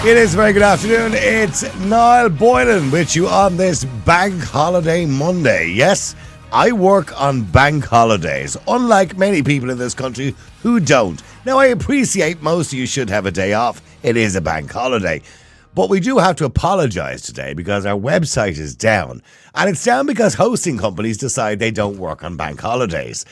It is a very good afternoon. It's Niall Boylan with you on this Bank Holiday Monday. Yes, I work on bank holidays, unlike many people in this country who don't. Now, I appreciate most of you should have a day off. It is a bank holiday. But we do have to apologise today because our website is down. And it's down because hosting companies decide they don't work on bank holidays.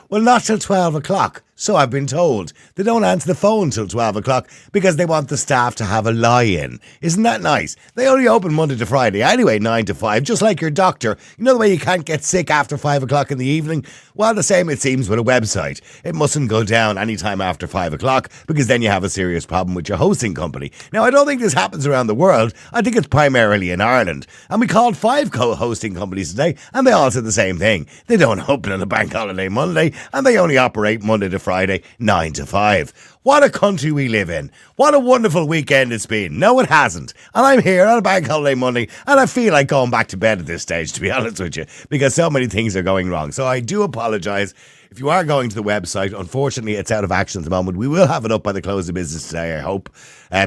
Well, not till 12 o'clock, so I've been told. They don't answer the phone till 12 o'clock because they want the staff to have a lie-in. Isn't that nice? They only open Monday to Friday anyway, 9 to 5, just like your doctor. You know the way you can't get sick after 5 o'clock in the evening? Well, the same it seems with a website. It mustn't go down any time after 5 o'clock because then you have a serious problem with your hosting company. Now, I don't think this happens around the world. I think it's primarily in Ireland. And we called 5 co-hosting companies today and they all said the same thing. They don't open on a bank holiday Monday and they only operate Monday to Friday, 9 to 5. What a country we live in. What a wonderful weekend it's been. No, it hasn't. And I'm here on a bank holiday Monday and I feel like going back to bed at this stage, to be honest with you, because so many things are going wrong. So I do apologise. If you are going to the website, unfortunately, it's out of action at the moment. We will have it up by the close of business today, I hope,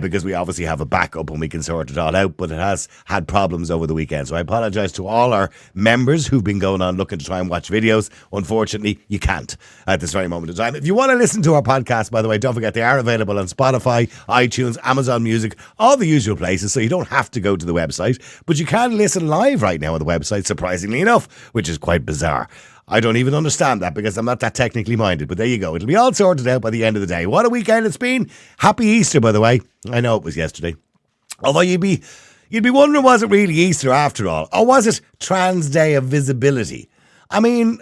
because we obviously have a backup and we can sort it all out, but it has had problems over the weekend. So I apologise to all our members who've been going on looking to try and watch videos. Unfortunately, you can't at this very moment in time. If you want to listen to our podcast, by the way, don't forget they are available on Spotify, iTunes, Amazon Music, all the usual places, so you don't have to go to the website, but you can listen live right now on the website, surprisingly enough, which is quite bizarre. I don't even understand that because I'm not that technically minded, but there you go. It'll be all sorted out by the end of the day. What a weekend it's been. Happy Easter, by the way. I know it was yesterday. Although you'd be wondering, was it really Easter after all? Or was it Trans Day of Visibility? I mean,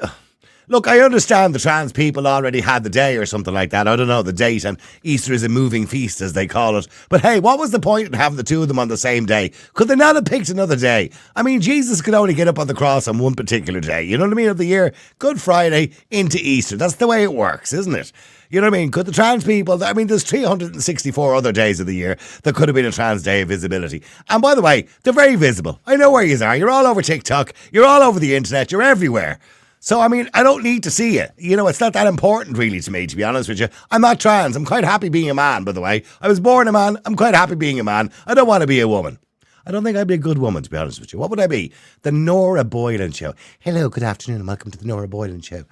look, I understand the trans people already had the day or something like that. I don't know the date, and Easter is a moving feast, as they call it. But hey, what was the point in having the two of them on the same day? Could they not have picked another day? I mean, Jesus could only get up on the cross on one particular day. You know what I mean? Of the year, Good Friday into Easter. That's the way it works, isn't it? You know what I mean? Could the trans people, I mean, there's 364 other days of the year that could have been a Trans Day of Visibility. And by the way, they're very visible. I know where you are. You're all over TikTok. You're all over the internet. You're everywhere. So, I mean, I don't need to see you. You know, it's not that important really to me, to be honest with you. I'm not trans. I'm quite happy being a man, by the way. I was born a man. I'm quite happy being a man. I don't want to be a woman. I don't think I'd be a good woman, to be honest with you. What would I be? The Nora Boylan Show. Hello, good afternoon, and welcome to the Nora Boylan Show.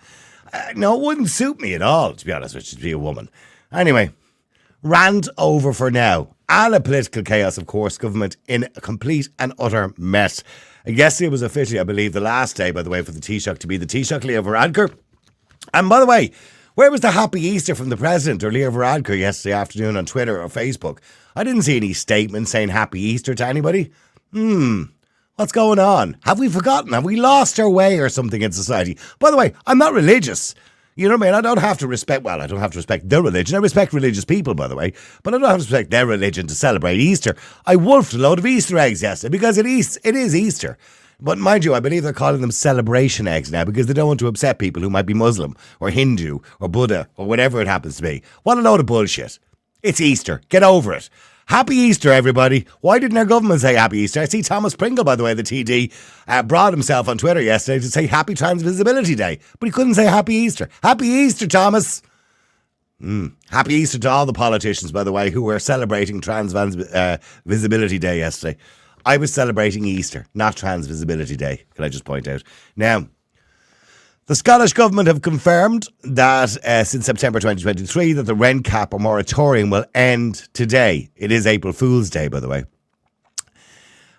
No, it wouldn't suit me at all, to be honest with you, to be a woman. Anyway, rant over for now. And a political chaos, of course, government in a complete and utter mess. Yesterday was officially, I believe, the last day, by the way, for the Taoiseach to be the Taoiseach Leo Varadkar. And by the way, where was the happy Easter from the President or Leo Varadkar yesterday afternoon on Twitter or Facebook? I didn't see any statement saying happy Easter to anybody. What's going on? Have we forgotten? Have we lost our way or something in society? By the way, I'm not religious. You know what I mean? I don't have to respect, well, I don't have to respect their religion. I respect religious people, by the way, but I don't have to respect their religion to celebrate Easter. I wolfed a load of Easter eggs yesterday because it is Easter. But mind you, I believe they're calling them celebration eggs now because they don't want to upset people who might be Muslim or Hindu or Buddha or whatever it happens to be. What a load of bullshit. It's Easter. Get over it. Happy Easter, everybody. Why didn't our government say Happy Easter? I see Thomas Pringle, by the way, the TD, brought himself on Twitter yesterday to say Happy Trans Visibility Day, but he couldn't say Happy Easter. Happy Easter, Thomas. Happy Easter to all the politicians, by the way, who were celebrating Trans Visibility Day yesterday. I was celebrating Easter, not Trans Visibility Day, can I just point out. Now, the Scottish Government have confirmed that since September 2023 that the rent cap or moratorium will end today. It is April Fool's Day, by the way.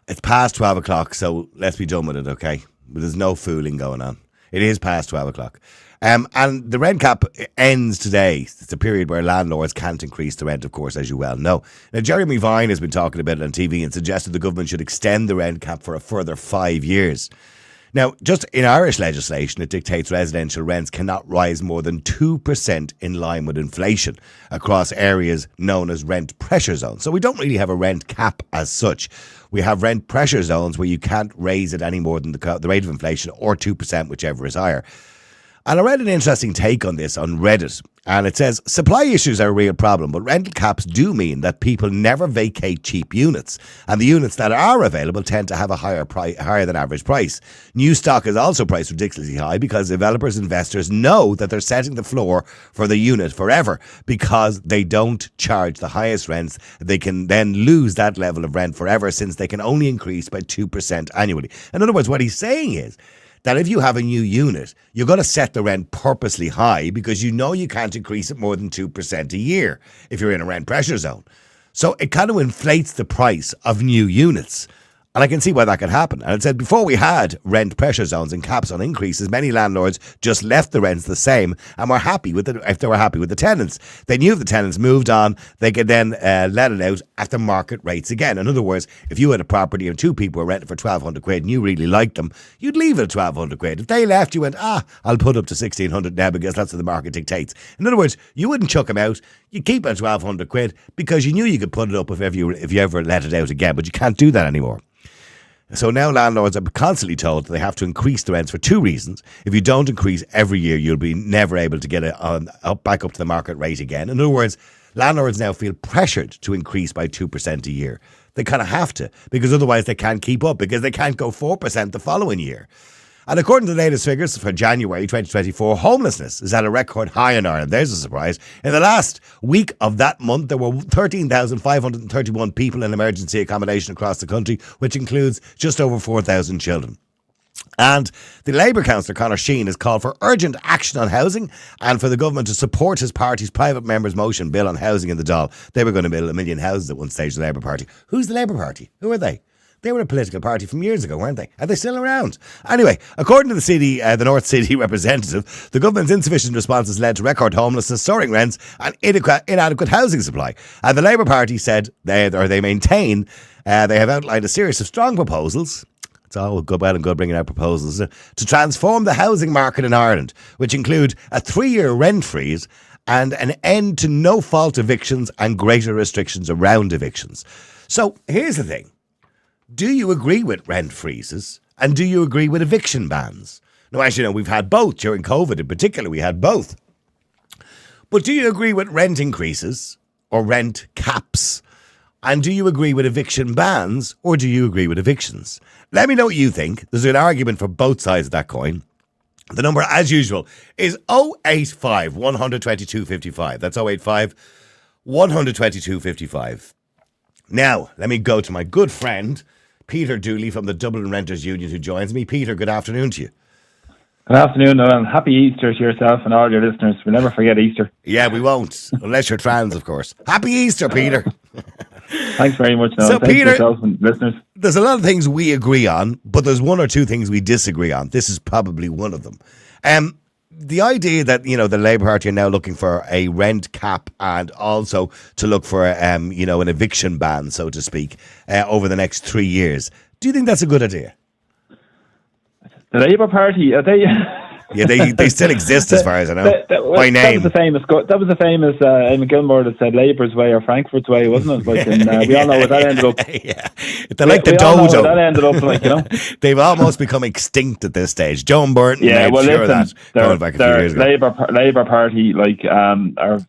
It's past 12 o'clock, so let's be done with it, okay? But there's no fooling going on. It is past 12 o'clock. And the rent cap ends today. It's a period where landlords can't increase the rent, of course, as you well know. Now, Jeremy Vine has been talking about it on TV and suggested the government should extend the rent cap for a further 5 years. Now, just in Irish legislation, it dictates residential rents cannot rise more than 2% in line with inflation across areas known as rent pressure zones. So we don't really have a rent cap as such. We have rent pressure zones where you can't raise it any more than the rate of inflation or 2%, whichever is higher. And I read an interesting take on this on Reddit. And it says, supply issues are a real problem, but rental caps do mean that people never vacate cheap units. And the units that are available tend to have a higher than average price. New stock is also priced ridiculously high because developers and investors know that they're setting the floor for the unit forever because they don't charge the highest rents. They can then lose that level of rent forever since they can only increase by 2% annually. In other words, what he's saying is that if you have a new unit, you're going to set the rent purposely high because you know you can't increase it more than 2% a year if you're in a rent pressure zone. So it kind of inflates the price of new units. And I can see why that could happen. And it said before we had rent pressure zones and caps on increases, many landlords just left the rents the same and were happy with it if they were happy with the tenants. They knew if the tenants moved on, they could then let it out at the market rates again. In other words, if you had a property and two people were renting for 1,200 quid and you really liked them, you'd leave it at 1,200 quid. If they left, you went, I'll put up to 1,600 now because that's what the market dictates. In other words, you wouldn't chuck them out. You'd keep it at 1,200 quid because you knew you could put it up if you ever let it out again, but you can't do that anymore. So now landlords are constantly told that they have to increase the rents for two reasons. If you don't increase every year, you'll be never able to get it back up to the market rate again. In other words, landlords now feel pressured to increase by 2% a year. They kind of have to because otherwise they can't keep up because they can't go 4% the following year. And according to the latest figures for January 2024, homelessness is at a record high in Ireland. There's a surprise. In the last week of that month, there were 13,531 people in emergency accommodation across the country, which includes just over 4,000 children. And the Labour councillor, Conor Sheehan, has called for urgent action on housing and for the government to support his party's private members' motion bill on housing in the Dáil. They were going to build 1 million houses at one stage, the Labour Party. Who's the Labour Party? Who are they? They were a political party from years ago, weren't they? Are they still around? Anyway, according to the North City representative, the government's insufficient responses led to record homelessness, soaring rents and inadequate housing supply. And the Labour Party said they maintain they have outlined a series of strong proposals. It's all well and good bringing out proposals to transform the housing market in Ireland, which include a 3-year rent freeze and an end to no-fault evictions and greater restrictions around evictions. So here's the thing. Do you agree with rent freezes and do you agree with eviction bans? Now, as you know, we've had both during COVID in particular. We had both. But do you agree with rent increases or rent caps? And do you agree with eviction bans or do you agree with evictions? Let me know what you think. There's an argument for both sides of that coin. The number, as usual, is 085 122 55. That's 085 122 55. Now, let me go to my good friend, Peter Dooley from the Dublin Renters Union, who joins me. Peter, good afternoon to you. Good afternoon, and happy Easter to yourself and all your listeners. We'll never forget Easter. Yeah, we won't, unless you're trans, of course. Happy Easter, Peter. Thanks very much, Noel. So, thanks Peter, to yourself and listeners. There's a lot of things we agree on, but there's one or two things we disagree on. This is probably one of them. The idea that, the Labour Party are now looking for a rent cap and also to look for, an eviction ban, so to speak, over the next 3 years. Do you think that's a good idea? The Labour Party, are they... Yeah, they still exist as far as I know, by name. That was the famous Eamon Gilmore that said Labour's way or Frankfurt's way, wasn't it? We all know what that ended up. Yeah, they're like the dodo. That ended up They've almost become extinct at this stage. Joan Burton, going back a few years ago. Labour Party are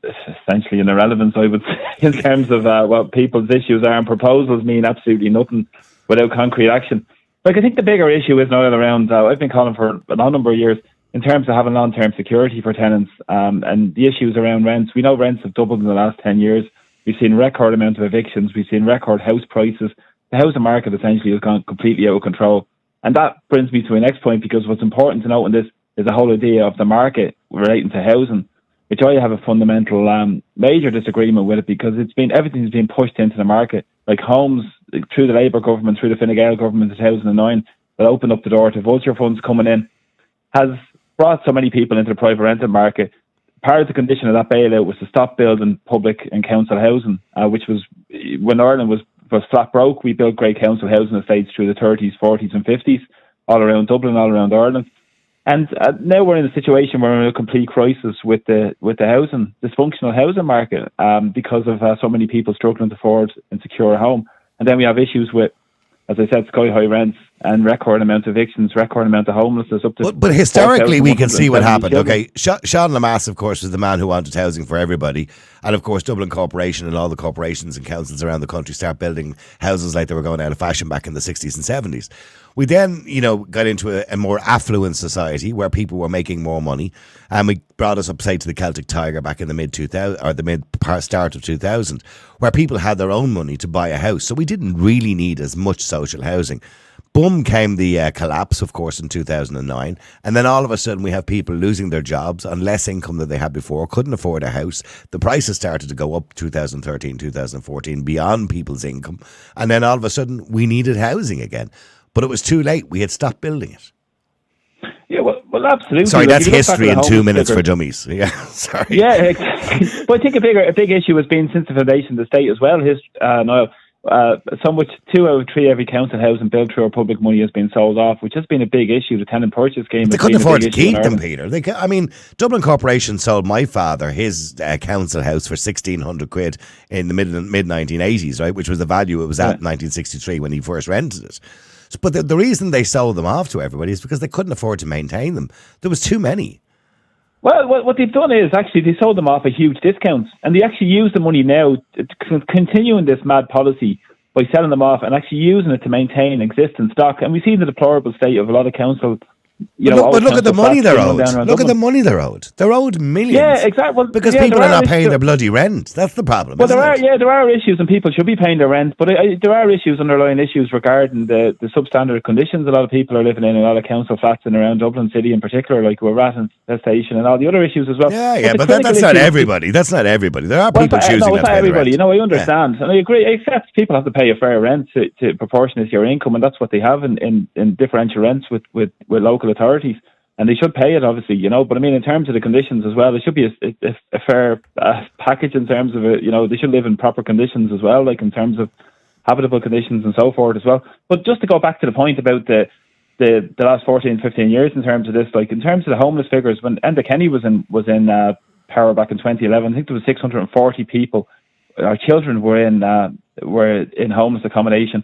essentially an irrelevance, I would say, in terms of what people's issues are, and proposals mean absolutely nothing without concrete action. I think the bigger issue is now around. I've been calling for a long number of years in terms of having long-term security for tenants, and the issues around rents. We know rents have doubled in the last 10 years. We've seen record amount of evictions. We've seen record house prices. The housing market essentially has gone completely out of control. And that brings me to my next point, because what's important to note in this is the whole idea of the market relating to housing, which I have a fundamental major disagreement with it, because everything's been pushed into the market, like homes through the Labour government, through the Fine Gael government in 2009, that opened up the door to vulture funds coming in, has brought so many people into the private rental market. Part of the condition of that bailout was to stop building public and council housing, which was, when Ireland was flat broke, we built great council housing estates through the 30s, 40s and 50s, all around Dublin, all around Ireland. And now we're in a situation where we're in a complete crisis with the housing, dysfunctional housing market, because of so many people struggling to afford and secure a home. And then we have issues with, as I said, sky high rents, and record amount of evictions, record amount of homelessness, up to. But historically, we can see what happened. Okay, Sean Lamass, of course, was the man who wanted housing for everybody, and of course, Dublin Corporation and all the corporations and councils around the country start building houses like they were going out of fashion back in the 60s and 70s. We then, got into a more affluent society where people were making more money, and we brought us up, say, to the Celtic Tiger back in the mid-2000 or the start of 2000, where people had their own money to buy a house. So we didn't really need as much social housing. Boom came the collapse, of course, in 2009. And then all of a sudden we have people losing their jobs on less income than they had before, couldn't afford a house. The prices started to go up 2013, 2014, beyond people's income. And then all of a sudden we needed housing again. But it was too late. We had stopped building it. Yeah, well, absolutely. Sorry, that's history in 2 minutes for dummies. Yeah, sorry. Yeah, exactly. But I think a big issue has been since the foundation of the state as well. Niall, so much 2 out of 3 every council housing built through our public money has been sold off, which has been a big issue. The tenant purchase scheme. They couldn't afford to keep them, Peter. Dublin Corporation sold my father his council house for £1,600 in the mid 1980s, right, which was the value it was at in 1963 when he first rented it. But the reason they sold them off to everybody is because they couldn't afford to maintain them. There was too many. Well, what they've done is actually they sold them off at huge discounts, and they actually use the money now to continuing this mad policy by selling them off and actually using it to maintain existing stock. And we see the deplorable state of a lot of councils. But look at the money they're owed. Look at the money they're owed. They're owed millions. Yeah, exactly. Well, because people are not paying their bloody rent. That's the problem. Well, there are issues, and people should be paying their rent. But there are underlying issues regarding the substandard conditions a lot of people are living in a lot of council flats and around Dublin City in particular, like with Ratton Station and all the other issues as well. Yeah, but that's not everybody. That's not everybody. There are people choosing not to pay everybody. the rent. I understand, and I agree. Except people have to pay a fair rent to proportionate to your income, and that's what they have in differential rents with local authorities. And they should pay it, obviously, But I mean, in terms of the conditions as well, there should be a fair package in terms of it. They should live in proper conditions as well, like in terms of habitable conditions and so forth as well. But just to go back to the point about the last 14, 15 years in terms of this, like in terms of the homeless figures, when Enda Kenny was in power back in 2011, I think there was 640 people. Our children were in homeless accommodation.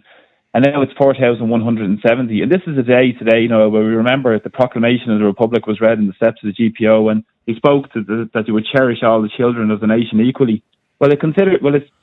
And now it's 4,170. And this is a day today, where we remember the proclamation of the Republic was read in the steps of the GPO, and he spoke that they would cherish all the children of the nation equally. Well, it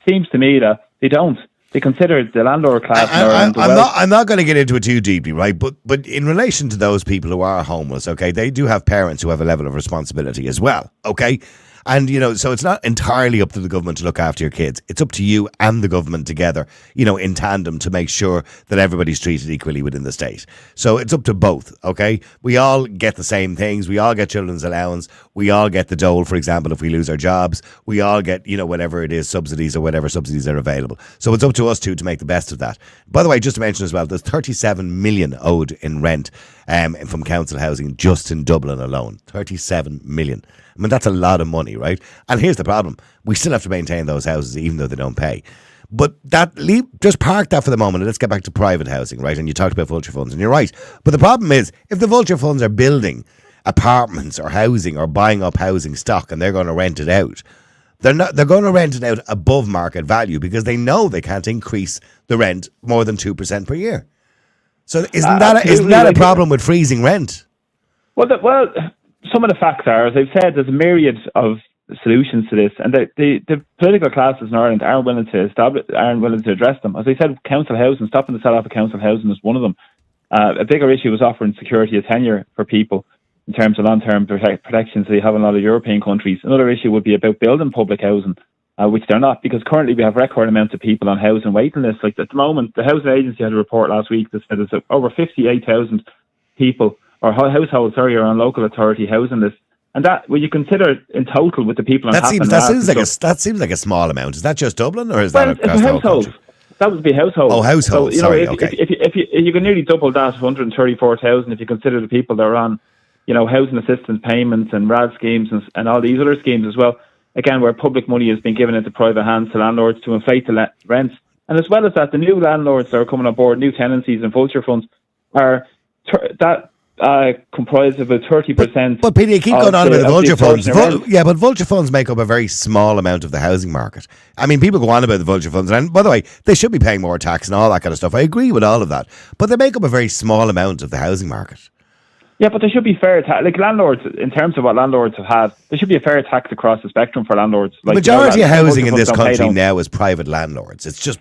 seems to me that they don't. They consider the landlord class. I'm not going to get into it too deeply, right? But in relation to those people who are homeless, okay, they do have parents who have a level of responsibility as well, okay? And, so it's not entirely up to the government to look after your kids. It's up to you and the government together, in tandem to make sure that everybody's treated equally within the state. So it's up to both, okay? We all get the same things. We all get children's allowance. We all get the dole, for example, if we lose our jobs. We all get, whatever it is, subsidies or whatever subsidies are available. So it's up to us, too, to make the best of that. By the way, just to mention as well, there's 37 million owed in rent from council housing just in Dublin alone. 37 million. I mean, that's a lot of money, right? And here's the problem. We still have to maintain those houses even though they don't pay. But just park that for the moment and let's get back to private housing, right? And you talked about vulture funds and you're right. But the problem is, if the vulture funds are building apartments or housing or buying up housing stock and they're going to rent it out, they're going to rent it out above market value because they know they can't increase the rent more than 2% per year. So isn't that a problem with freezing rent? Well, some of the facts are, as I've said, there's a myriad of solutions to this, and the political classes in Ireland aren't willing to address them. As I said, council housing, stopping the sell-off of council housing is one of them. A bigger issue is offering security of tenure for people in terms of long-term protections that they have in a lot of European countries. Another issue would be about building public housing, which they're not, because currently we have record amounts of people on housing waiting lists. Like at the moment, the housing agency had a report last week that said there's over 58,000 people or households, are on local authority housing lists. And that, when you consider in total with the people on that seems like a small amount. Is that just Dublin, or is that across the whole country? That would be households. Oh, households. So, okay. If you can nearly double that, 134,000, if you consider the people that are on, housing assistance payments and RAD schemes and all these other schemes as well. Again, where public money has been given into private hands to landlords to inflate the rents. And as well as that, the new landlords that are coming on board, new tenancies and vulture funds, are that comprise about 30%. But Peter, you keep going on about the vulture funds. Rent. Yeah, but vulture funds make up a very small amount of the housing market. I mean, people go on about the vulture funds, and by the way, they should be paying more tax and all that kind of stuff. I agree with all of that, but they make up a very small amount of the housing market. Yeah, but there should be fair tax. Like landlords, in terms of what landlords have had, there should be a fair tax across the spectrum for landlords. Like, the majority of housing in this country now is private landlords. It's just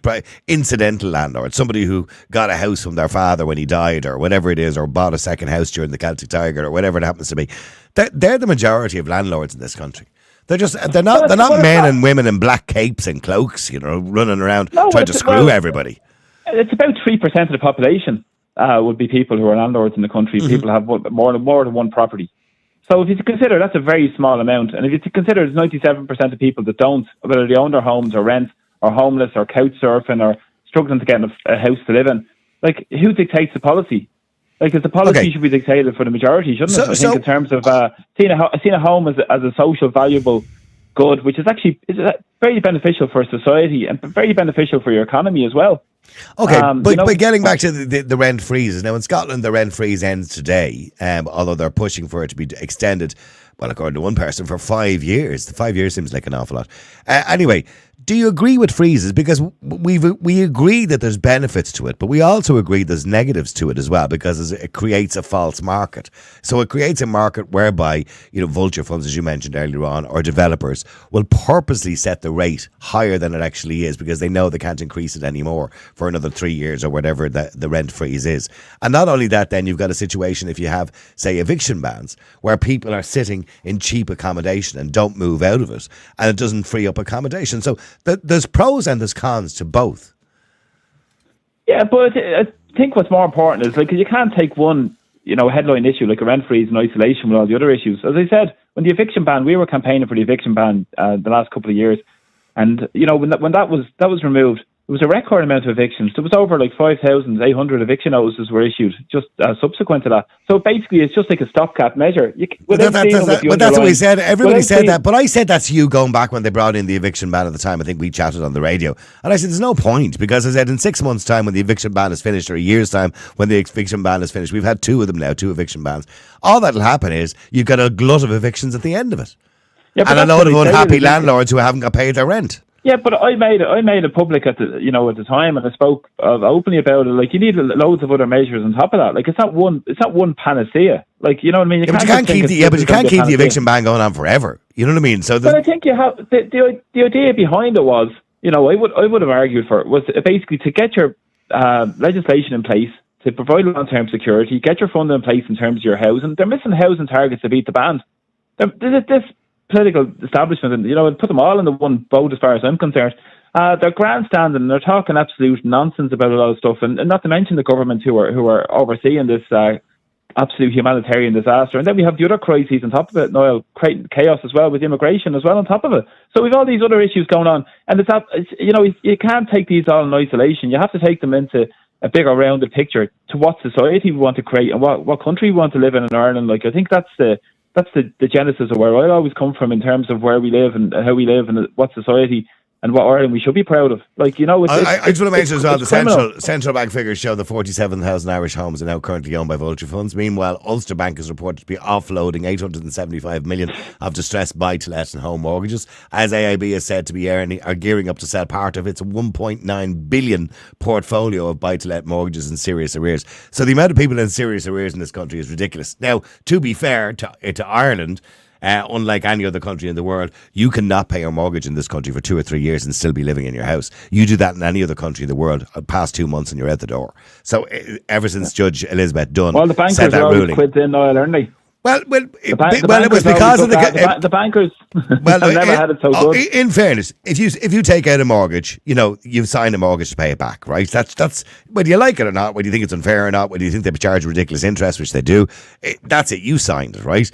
incidental landlords. Somebody who got a house from their father when he died or whatever it is, or bought a second house during the Celtic Tiger or whatever it happens to be. They're the majority of landlords in this country. They're not men and women in black capes and cloaks, running around trying to screw everybody. It's about 3% of the population. Would be people who are landlords in the country. Mm-hmm. People have more than one property. So if you consider that's a very small amount, and if you consider there's 97% of people that don't, whether they own their homes or rent or homeless or couch surfing or struggling to get a house to live in, like who dictates the policy? Like, the policy should be dictated for the majority, shouldn't it? I think in terms of seeing a home as a social valuable good, which is actually very beneficial for society and very beneficial for your economy as well. Okay, but getting back to the rent freezes. Now, in Scotland, the rent freeze ends today, although they're pushing for it to be extended, well, according to one person, for 5 years. The 5 years seems like an awful lot. Anyway, do you agree with freezes? Because we agree that there's benefits to it, but we also agree there's negatives to it as well, because it creates a false market. So it creates a market whereby, vulture funds, as you mentioned earlier on, or developers will purposely set the rate higher than it actually is because they know they can't increase it anymore for another 3 years or whatever the rent freeze is. And not only that, then you've got a situation if you have, say, eviction bans where people are sitting in cheap accommodation and don't move out of it, and it doesn't free up accommodation. So there's pros and there's cons to both. Yeah, but I think what's more important is, like, you can't take one, headline issue like a rent freeze in isolation with all the other issues. As I said, when the eviction ban, we were campaigning for the eviction ban the last couple of years, and when that was removed, it was a record amount of evictions. There was over 5,800 eviction notices were issued just subsequent to that. So basically, it's just like a stopgap measure. But that's what we said. Everybody said that. But I said that to you going back when they brought in the eviction ban at the time. I think we chatted on the radio. And I said, there's no point, because I said in 6 months' time when the eviction ban is finished, or a year's time when the eviction ban is finished, we've had 2 of them now, 2 eviction bans. All that'll happen is you've got a glut of evictions at the end of it. Yeah, and a load of unhappy landlords who haven't got paid their rent. Yeah, but I made it public at the time, and I spoke openly about it. Like, you need loads of other measures on top of that. Like, it's not one panacea. Like, you know what I mean? You can't keep the eviction ban going on forever. You know what I mean? So, but I think you have the idea behind it was, I would have argued for it was basically to get your legislation in place to provide long-term security, get your funding in place in terms of your housing. They're missing housing targets to beat the band. This political establishment, and put them all in the one boat as far as I'm concerned. They're grandstanding and they're talking absolute nonsense about a lot of stuff, and not to mention the government who are overseeing this absolute humanitarian disaster. And then we have the other crises on top of it, Niall, creating chaos as well with immigration as well on top of it. So we've all these other issues going on, and you can't take these all in isolation. You have to take them into a bigger rounded picture to what society we want to create and what country we want to live in Ireland. Like, I think that's the genesis of where I always come from in terms of where we live and how we live and what society and what Ireland we should be proud of. Like, I just want to mention as well, the central bank figures show that 47,000 Irish homes are now currently owned by vulture funds. Meanwhile, Ulster Bank is reported to be offloading 875 million of distressed buy-to-let and home mortgages, as AIB is said to be gearing up to sell part of its 1.9 billion portfolio of buy-to-let mortgages in serious arrears. So the amount of people in serious arrears in this country is ridiculous. Now, to be fair to Ireland, unlike any other country in the world, you cannot pay your mortgage in this country for 2 or 3 years and still be living in your house. You do that in any other country in the world, past 2 months and you're out the door. So ever since Judge Elizabeth Dunn the bankers said that ruling, quid in Niall, aren't they? It was because of the bankers. Well, have never had it so good. In fairness, if you take out a mortgage, you've signed a mortgage to pay it back, right? That's whether you like it or not, whether you think it's unfair or not, whether you think they charge ridiculous interest, which they do. That's it. You signed it, right?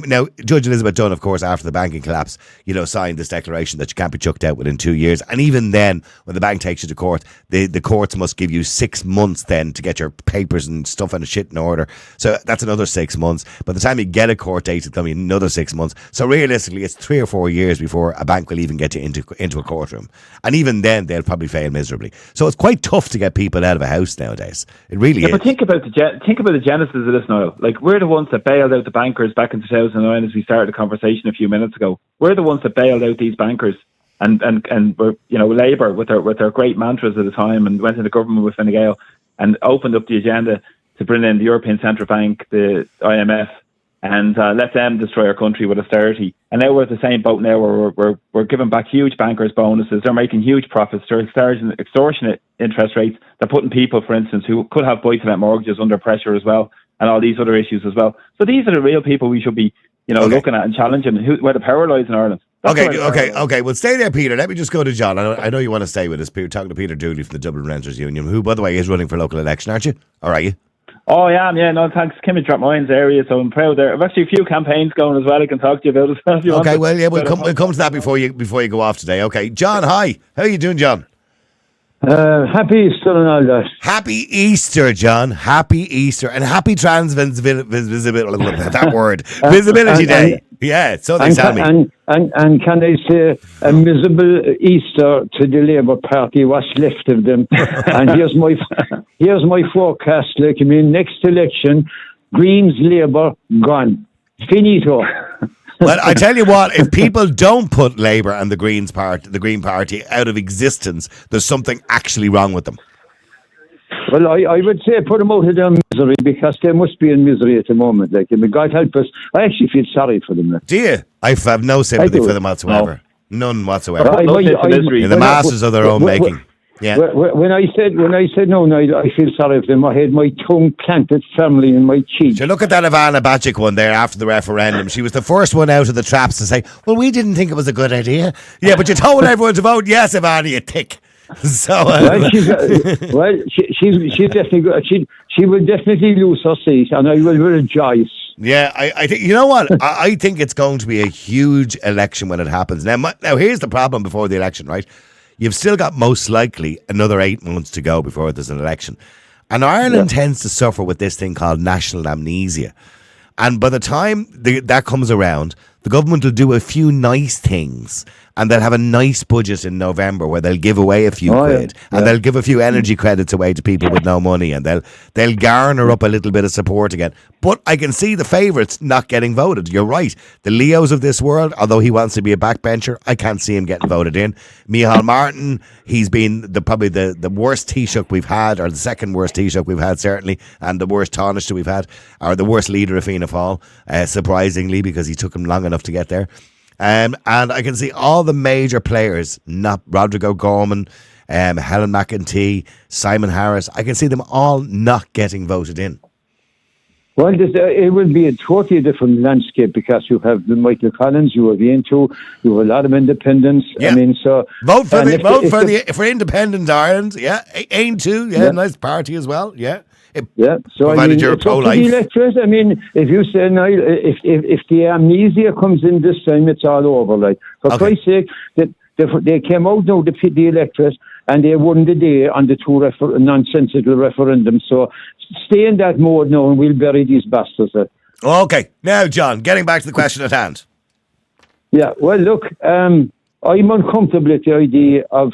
Now, Judge Elizabeth Dunn, of course, after the banking collapse, signed this declaration that you can't be chucked out within 2 years. And even then, when the bank takes you to court, the courts must give you 6 months then to get your papers and stuff and shit in order. So that's another 6 months. By the time time you get a court date, it's going to be another 6 months. So realistically, it's 3 or 4 years before a bank will even get you into a courtroom. And even then, they'll probably fail miserably. So it's quite tough to get people out of a house nowadays. It really is. But think about the genesis of this, Niall. Like, we're the ones that bailed out the bankers back in 2009, as we started the conversation a few minutes ago. We're the ones that bailed out these bankers. And were, Labour with their great mantras at the time, and went into government with Fine Gael and opened up the agenda to bring in the European Central Bank, the IMF, and let them destroy our country with austerity. And now we're at the same boat now where we're giving back huge bankers' bonuses. They're making huge profits. They're charging extortionate interest rates. They're putting people, for instance, who could have buy-to-let mortgages under pressure as well, and all these other issues as well. So these are the real people we should be, looking at and challenging where the power lies in Ireland. Okay. Well, stay there, Peter. Let me just go to John. I know you want to stay with us. We're talking to Peter Dooley from the Dublin Renters Union, who, by the way, is running for local election, aren't you? Or are you? Oh, I am. Yeah, no, thanks. Kimmy dropped mine's area, so I'm proud there. I've actually a few campaigns going as well. I can talk to you about as well if you want. Okay, well, yeah, we'll come to that before you go off today. Okay, John, hi. How are you doing, John? Happy Easter and all that. Happy Easter, John. Happy Easter. And happy Visibility Day. Yeah, so they tell me. And can I say a miserable Easter to the Labour Party, what's left of them. And here's my forecast. Next election, Greens, Labour, gone. Finito. Well, I tell you what, if people don't put Labour and the Green Party out of existence, there's something actually wrong with them. Well, I would say put them out of their misery, because they must be in misery at the moment. God help us. I actually feel sorry for them. Do you? I have no sympathy for them whatsoever. No. None whatsoever. The masters of their own making. Yeah. When I said no, I feel sorry for them. I had my tongue planted firmly in my cheek. So look at that Ivana Bacik one there after the referendum. She was the first one out of the traps to say, well, we didn't think it was a good idea. Yeah, but you told everyone to vote yes, Ivana, you tick. So, she's definitely good. She will definitely lose her seat, and I will rejoice. Yeah, I think, you know what? I think it's going to be a huge election when it happens. Now, here's the problem before the election, right? You've still got most likely another 8 months to go before there's an election. And Ireland tends to suffer with this thing called national amnesia. And by the time that comes around, the government will do a few nice things, and they'll have a nice budget in November where they'll give away a few quid, and they'll give a few energy credits away to people with no money, and they'll garner up a little bit of support again. But I can see the favourites not getting voted. You're right. The Leos of this world, although he wants to be a backbencher, I can't see him getting voted in. Micheál Martin, he's been probably the worst Taoiseach we've had, or the second worst Taoiseach we've had, certainly, and the worst Taoiseach we've had, or the worst leader of Fianna Fáil, surprisingly, because he took him long enough to get there. And I can see all the major players, not Rodrigo Gorman, Helen McEntee, Simon Harris, I can see them all not getting voted in. Well, it will be a totally different landscape, because you have Michael Collins, you have Ian2, you have a lot of independents. Yeah. I mean, so vote for Independent Ireland. Yeah, Ian2, nice party as well. Yeah. So provided you're pro-life. The electorate, I mean, if you say, Niall, if the amnesia comes in this time, it's all over. Like, for Christ's sake, they came out now, the electorate, and they won the day on the two nonsensical referendums. So stay in that mode now, and we'll bury these bastards. Okay, now, John, getting back to the question at hand. Yeah, well, look, I'm uncomfortable with the idea of,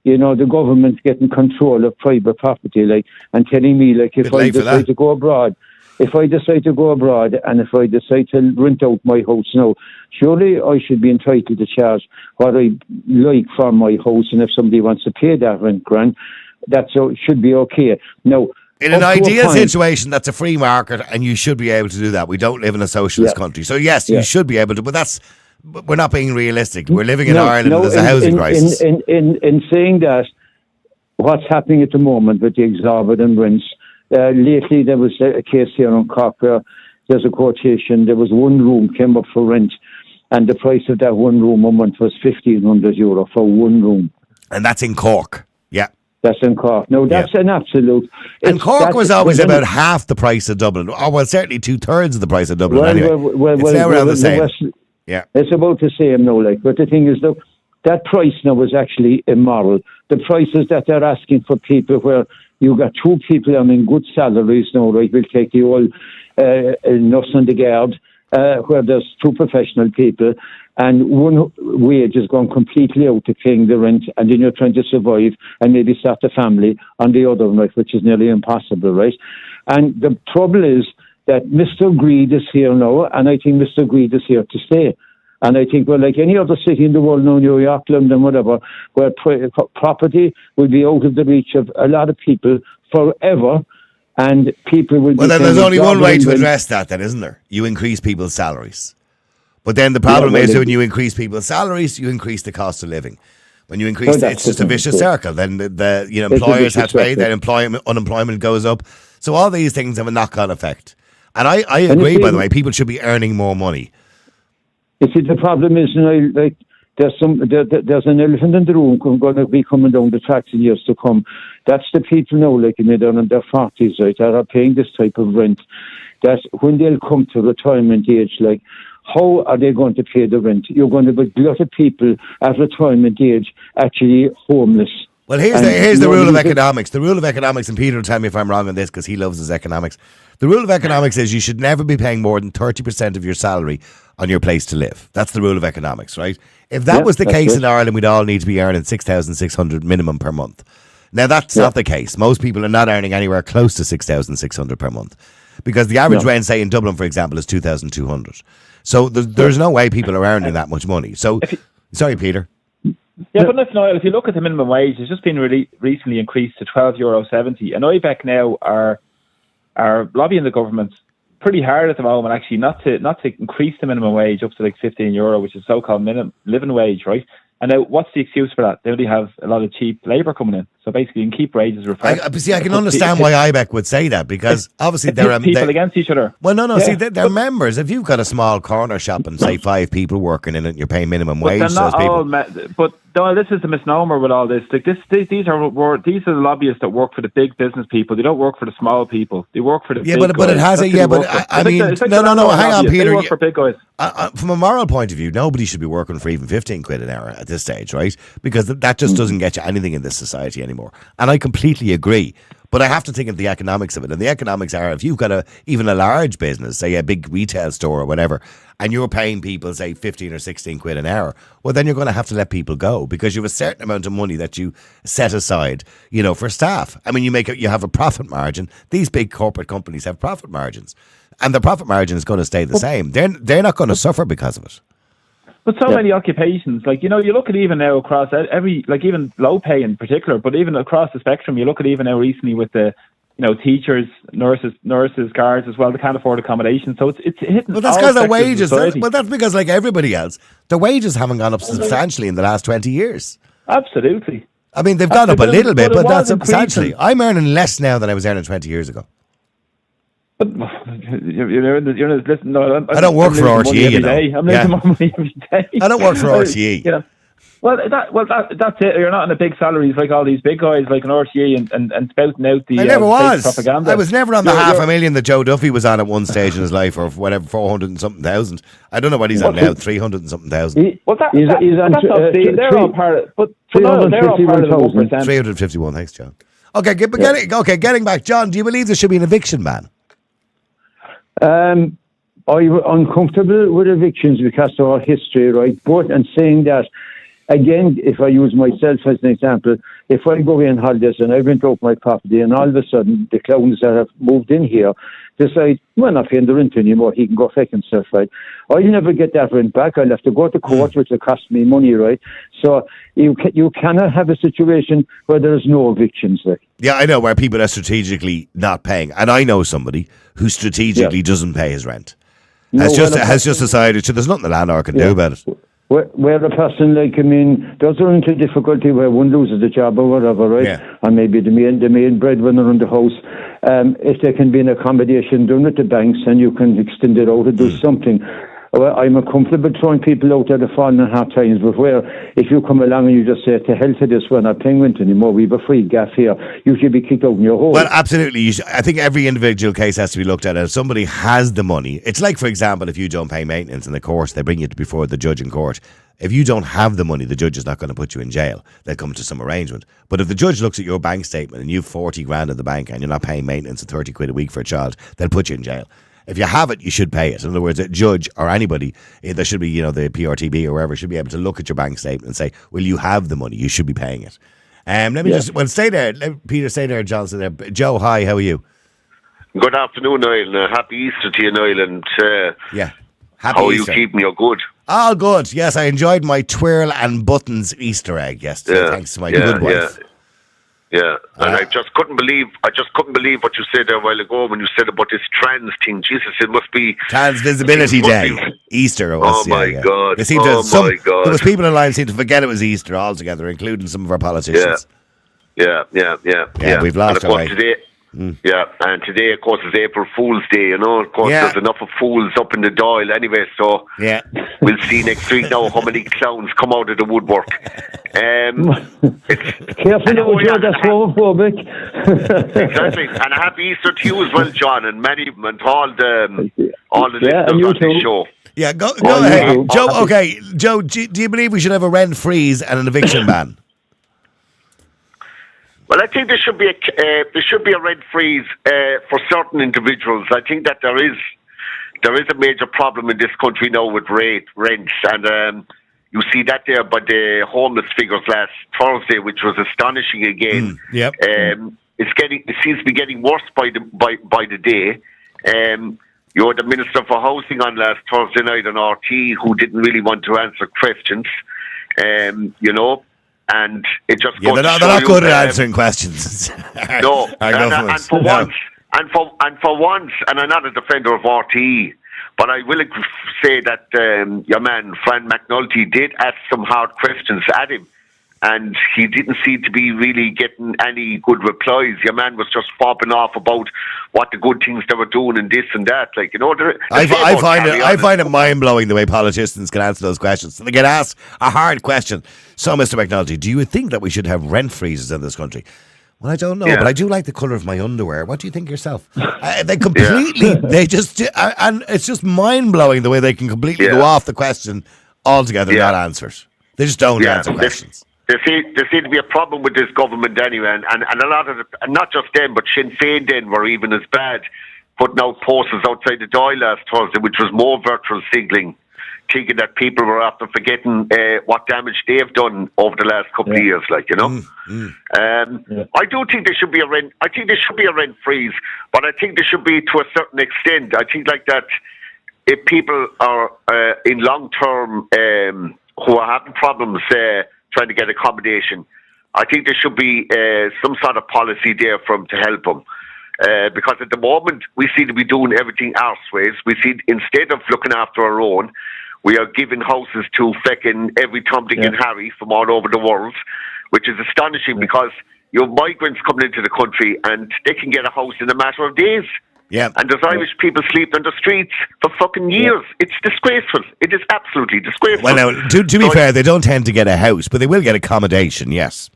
the government getting control of private property, and telling me, if I decide to go abroad, and if I decide to rent out my house now, surely I should be entitled to charge what I like for my house, and if somebody wants to pay that rent grant, that should be okay. Now, in an ideal situation, that's a free market, and you should be able to do that. We don't live in a socialist country, so yes, you should be able to, but we're not being realistic. We're living in Ireland, and there's a housing crisis. In saying that, what's happening at the moment with the exorbitant rents, lately there was a case here in Cork where there's a quotation, there was one room came up for rent, and the price of that one room a month was €1,500 for one room. And that's in Cork, yeah. That's in Cork. No, that's an absolute... And Cork was always about half the price of Dublin, or well, certainly 2/3 of the price of Dublin anyway. It's now around the same. Yeah, it's about the same now. But the thing is, look, that price now is actually immoral. The prices that they're asking for people, where you got two people earning good salaries now, right? We'll take the old nurse on the guard, where there's two professional people, and one wage has gone completely out to paying the rent, and then you're trying to survive and maybe start a family on the other, right, which is nearly impossible, right? And the trouble is that Mr. Greed is here now, and I think Mr. Greed is here to stay. And I think, well, like any other city in the world now, New York, London, whatever, where property will be out of the reach of a lot of people forever, and people will be... Well, then there's only one way to address that then, isn't there? You increase people's salaries. But then the problem is when you increase people's salaries, you increase the cost of living. When you increase it's just a vicious circle. Then the employers have to pay, then unemployment goes up. So all these things have a knock-on effect. And I agree, by the way, people should be earning more money. You see, the problem is, like, there's an elephant in the room going to be coming down the tracks in years to come. That's the people now, like, they're in their 40s, right, that are paying this type of rent. That when they'll come to retirement age, like, how are they going to pay the rent? You're going to be a lot of people at retirement age actually homeless. Well, here's the rule of economics. The rule of economics, and Peter will tell me if I'm wrong on this because he loves his economics. The rule of economics is you should never be paying more than 30% of your salary on your place to live. That's the rule of economics, right? If that was the case in Ireland, we'd all need to be earning 6,600 minimum per month. Now, that's not the case. Most people are not earning anywhere close to 6,600 per month because the average rent, say, in Dublin, for example, is 2,200. So there's no way people are earning that much money. So, sorry, Peter. Yeah, but listen, Niall, if you look at the minimum wage, it's just been recently increased to €12.70. And IBEC now are lobbying the government pretty hard at the moment, actually, not to increase the minimum wage up to like €15, which is so-called minimum living wage, right? And now, what's the excuse for that? They only have a lot of cheap labour coming in. So basically, you can keep wages refreshed. I can understand why IBEC would say that, because obviously they're people against each other. Well, no. See, they're members. If you've got a small corner shop and say 5 people working in it, and you're paying minimum wage to those people. But no, this is the misnomer with all this. Like these are the lobbyists that work for the big business people. They don't work for the small people. They work for the big guys. But it has I mean, no. Hang on, Peter. They work for big guys. From a moral point of view, nobody should be working for even 15 quid an hour at this stage, right? Because that just doesn't get you anything in this society anymore. And I completely agree. But I have to think of the economics of it. And the economics are, if you've got even a large business, say a big retail store or whatever, and you're paying people, say, 15 or 16 quid an hour, well, then you're going to have to let people go because you have a certain amount of money that you set aside, for staff. I mean, you have a profit margin. These big corporate companies have profit margins. And the profit margin is going to stay the same. They're not going to suffer because of it. But so many occupations, like, you look at even now across every, like even low pay in particular, but even across the spectrum, you look at even now recently with the, teachers, nurses, guards as well, they can't afford accommodation. So it's hitting. Well, that's because their wages. That's because, like everybody else, their wages haven't gone up substantially in the last 20 years. Absolutely. I mean, they've gone up a little bit, but not substantially. I'm earning less now than I was earning 20 years ago. But listen, no, I don't work for RTE. I'm losing more money every day. I don't work for RTE. Well, that's it. You're not on the big salaries like all these big guys like an RTE and spouting out the I never was. propaganda. I was never on the $500,000 that Joe Duffy was on at one stage in his life, or whatever, 400 and something thousand. I don't know what he's on now, 300 and something thousand. Well, they're all part of, but they're all part of the 1%. 351. Thanks, John. Okay, getting back, John. Do you believe there should be an eviction ban? I'm uncomfortable with evictions because of our history, right? But and saying that, again, if I use myself as an example, if I go away on holidays and I rent out my property and all of a sudden the clowns that have moved in here decide, well, not paying the rent anymore, he can go fuck himself, right? I'll never get that rent back. I'll have to go to court, which will cost me money, right? So you cannot have a situation where there's no evictions. Like. Yeah, I know, where people are strategically not paying. And I know somebody who strategically doesn't pay his rent. Has just decided, there's nothing the landlord can do about it. Where a person, does run into difficulty where one loses a job or whatever, right? Yeah. And maybe the main breadwinner in the house, if there can be an accommodation done with the banks and you can extend it out or do something. Well, I'm comfortable throwing people out at the falling in hard times, but where if you come along and you just say, to hell to this, we're not paying rent anymore, we have a free gaff here, you should be kicked out in your hole. Well, absolutely. I think every individual case has to be looked at. If somebody has the money, it's like, for example, if you don't pay maintenance in the court, they bring you before the judge in court. If you don't have the money, the judge is not going to put you in jail. They'll come to some arrangement. But if the judge looks at your bank statement and you've 40 grand in the bank and you're not paying maintenance of 30 quid a week for a child, they'll put you in jail. If you have it, you should pay it. In other words, a judge or anybody, there should be, the PRTB or wherever, should be able to look at your bank statement and say, well, you have the money, you should be paying it. Stay there. Let Peter, stay there, Johnson there. Joe, hi, how are you? Good afternoon, Niall. Happy Easter to you, Niall. And happy how Easter. Are you keeping? You're good. All good. Yes, I enjoyed my twirl and buttons Easter egg yesterday. Thanks to my good wife. Yeah, and I just couldn't believe what you said there a while ago when you said about this trans thing. Jesus, it must be Trans Visibility Day, Easter. It was, my God! There was people in line seemed to forget it was Easter altogether, including some of our politicians. Yeah. We've lost our way. Today, yeah, and today, of course, is April Fool's Day. Of course, there's enough of fools up in the Dáil anyway. So we'll see next week now how many clowns come out of the woodwork. Careful now, Joe, that's homophobic. Exactly, and a happy Easter to you as well, John, and many and all the listeners on this show. Yeah, go ahead, Joe. Okay, Joe, do you believe we should have a rent freeze and an eviction ban? Well, I think there should be a rent freeze for certain individuals. I think that there is a major problem in this country now with rents, and you see that there by the homeless figures last Thursday, which was astonishing again. It seems to be getting worse by the day. You had the Minister for Housing on last Thursday night on RT, who didn't really want to answer questions. And it just goes they're not good at answering questions. No, and for once, and I'm not a defender of RTE, but I will say that your man Fran McNulty did ask some hard questions at him, and he didn't seem to be really getting any good replies. Your man was just fobbing off about what the good things they were doing and this and that. I find it mind blowing the way politicians can answer those questions. They get asked a hard question. So, Mr. McNulty, do you think that we should have rent freezes in this country? Well, I don't know, but I do like the colour of my underwear. What do you think yourself? They completely, and it's just mind blowing the way they can completely go off the question altogether and not answer it. They just don't answer questions. There seemed to be a problem with this government anyway, and a lot of and not just them, but Sinn Féin then were even as bad, putting out posters outside the Dáil last Thursday, which was more virtual signalling, thinking that people were after forgetting what damage they've done over the last couple of years, I do think there should be a rent. I think there should be a rent freeze, but I think there should be to a certain extent. I think like that, if people are in long term who are having problems trying to get accommodation, I think there should be some sort of policy there for them to help them. Because at the moment, we seem to be doing everything arseways. We see, instead of looking after our own, we are giving houses to fecking every Tom, Dick and Harry from all over the world, which is astonishing because you have migrants coming into the country and they can get a house in a matter of days. Yeah. And there's Irish people sleeping on the streets for fucking years. It's disgraceful. It is absolutely disgraceful. Well, now, to be fair, they don't tend to get a house, but they will get accommodation, yes.